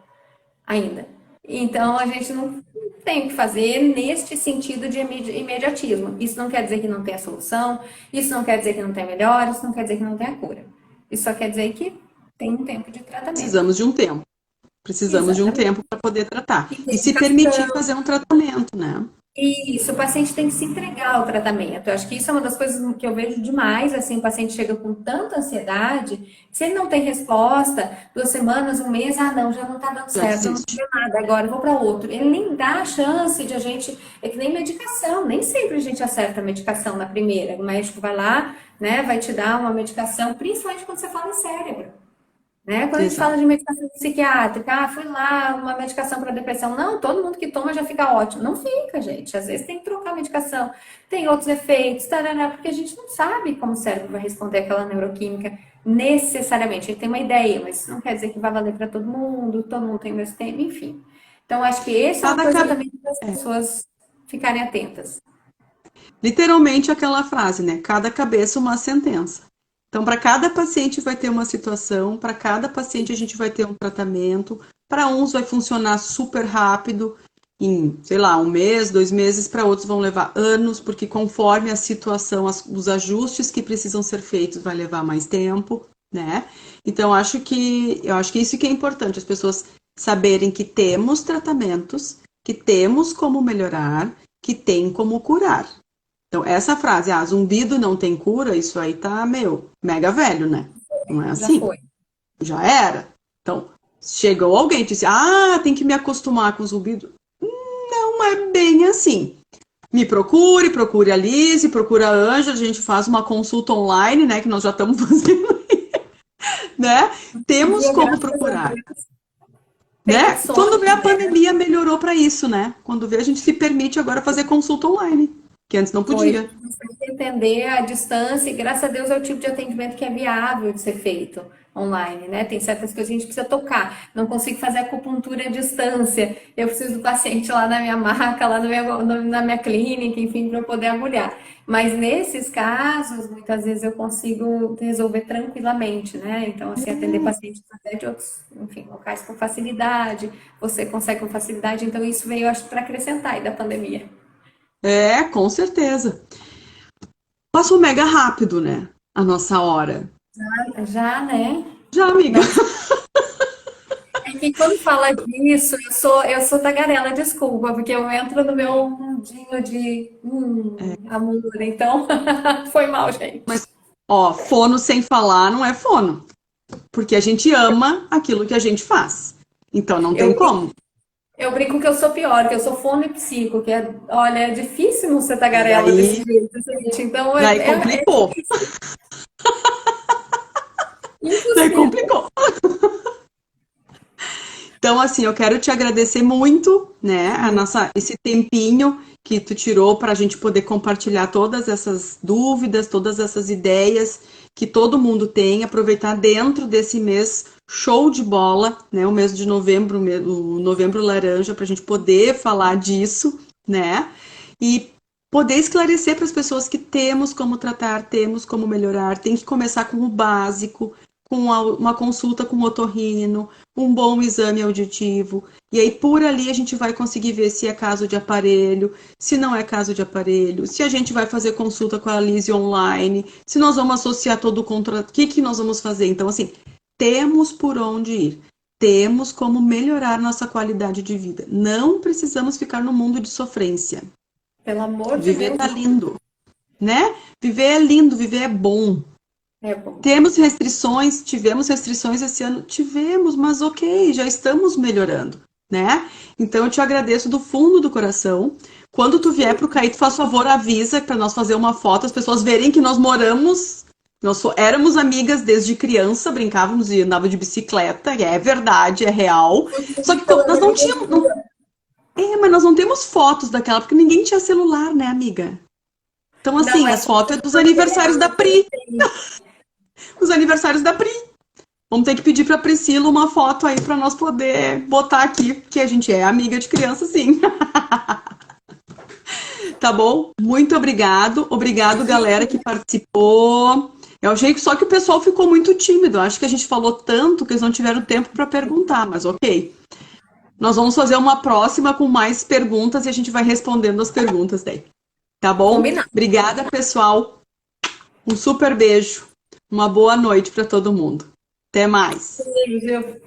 ainda. Então, a gente não tem o que fazer neste sentido de imediatismo. Isso não quer dizer que não tem a solução, isso não quer dizer que não tem melhora, isso não quer dizer que não tem a cura. Isso só quer dizer que tem um tempo de tratamento. Precisamos de um tempo. Precisamos de um Exatamente. tempo para poder tratar. E se permitir Identificação. fazer um tratamento, né? Isso, o paciente tem que se entregar ao tratamento. Eu acho que isso é uma das coisas que eu vejo demais, assim, o paciente chega com tanta ansiedade, se ele não tem resposta, 2 semanas, um mês, não, já não tá dando Já certo, eu não existe. tive nada, agora eu vou para outro. Ele nem dá a chance de a gente, é que nem medicação, nem sempre a gente acerta a medicação na primeira. O médico vai lá, né, vai te dar uma medicação, principalmente quando você fala em cérebro. Né? Quando a gente fala Exato. de medicação psiquiátrica, fui lá, uma medicação para depressão. Não, todo mundo que toma já fica ótimo. Não fica, gente. Às vezes tem que trocar a medicação, tem outros efeitos, tarará, porque a gente não sabe como o cérebro vai responder àquela neuroquímica necessariamente. Ele tem uma ideia, mas isso não quer dizer que vai valer para todo mundo tem o mesmo tempo, enfim. Então, acho que essa é uma Cada coisa cabeça. também para as pessoas ficarem atentas. Literalmente aquela frase, né? Cada cabeça uma sentença. Então, para cada paciente vai ter uma situação, para cada paciente a gente vai ter um tratamento. Para uns vai funcionar super rápido, em, sei lá, 1 mês, 2 meses, para outros vão levar anos, porque conforme a situação, os ajustes que precisam ser feitos vai levar mais tempo, né? Então, eu acho que isso que é importante, as pessoas saberem que temos tratamentos, que temos como melhorar, que tem como curar. Então, essa frase, zumbido não tem cura, isso aí tá, mega velho, né? Não é Já assim? foi. Já era. Então, chegou alguém e disse, tem que me acostumar com zumbido. Não é bem assim. Me procure a Liz, procura a Ângela, a gente faz uma consulta online, né, que nós já estamos fazendo, né? Temos como Graças a procurar, Deus, tem né? opções, Quando vê a né? pandemia melhorou para isso, né? Quando vê a gente se permite agora fazer consulta online, que antes não Foi podia. entender a distância, e graças a Deus é o tipo de atendimento que é viável de ser feito online, né? Tem certas coisas que a gente precisa tocar. Não consigo fazer acupuntura à distância. Eu preciso do paciente lá na minha maca, lá na minha clínica, enfim, para eu poder agulhar. Mas nesses casos, muitas vezes eu consigo resolver tranquilamente, né? Então, assim, atender pacientes até de outros, enfim, locais com facilidade, você consegue com facilidade. Então, isso veio, acho, para acrescentar aí da pandemia. Com certeza. Passou mega rápido, né? A nossa hora. Já, né? Já, amiga. Mas é que quando fala disso, eu sou tagarela, desculpa, porque eu entro no meu mundinho de amor, então foi mal, gente. Mas, ó, fono sem falar não é fono. Porque a gente ama aquilo que a gente faz. Então não tem Eu, como. eu brinco que eu sou pior, que eu sou fono e psico, que é, olha, é difícil ser É, tagarela desse daí, jeito, gente. Então daí é complicou. Daí impossível. complicou. Então, assim, eu quero te agradecer muito, né, esse tempinho que tu tirou para a gente poder compartilhar todas essas dúvidas, todas essas ideias que todo mundo tem, aproveitar dentro desse mês show de bola, né, o mês de novembro, o novembro laranja, para a gente poder falar disso, né, e poder esclarecer para as pessoas que temos como tratar, temos como melhorar, tem que começar com o básico, com uma consulta com o otorrino, um bom exame auditivo, e aí por ali a gente vai conseguir ver se é caso de aparelho, se não é caso de aparelho, se a gente vai fazer consulta com a Lise online, se nós vamos associar todo o contrato, o que nós vamos fazer. Então, assim, temos por onde ir, temos como melhorar nossa qualidade de vida. Não precisamos ficar no mundo de sofrência. Pelo amor de Viver Deus, tá não. lindo, né? Viver é lindo, viver é bom. É bom. Temos restrições, tivemos restrições esse ano, tivemos, mas ok, já estamos melhorando, né? Então eu te agradeço do fundo do coração. Quando tu vier pro Caíto, faz favor, avisa para nós fazer uma foto, as pessoas verem que nós moramos, éramos amigas desde criança, brincávamos e andava de bicicleta, é verdade, é real. Só que nós não tínhamos, mas nós não temos fotos daquela, porque ninguém tinha celular, né, amiga? Então, Não, assim, é as fotos é dos aniversários da Pri. Os aniversários da Pri. Vamos ter que pedir para Priscila uma foto aí para nós poder botar aqui, que a gente é amiga de criança, sim. Tá bom? Muito obrigado. Obrigado, galera, que participou. Eu achei que só que o pessoal ficou muito tímido. Acho que a gente falou tanto que eles não tiveram tempo para perguntar, mas ok. Nós vamos fazer uma próxima com mais perguntas e a gente vai respondendo as perguntas daí. Tá bom? combinado. Obrigada, pessoal. Um super beijo. Uma boa noite para todo mundo. Até mais. Beijo.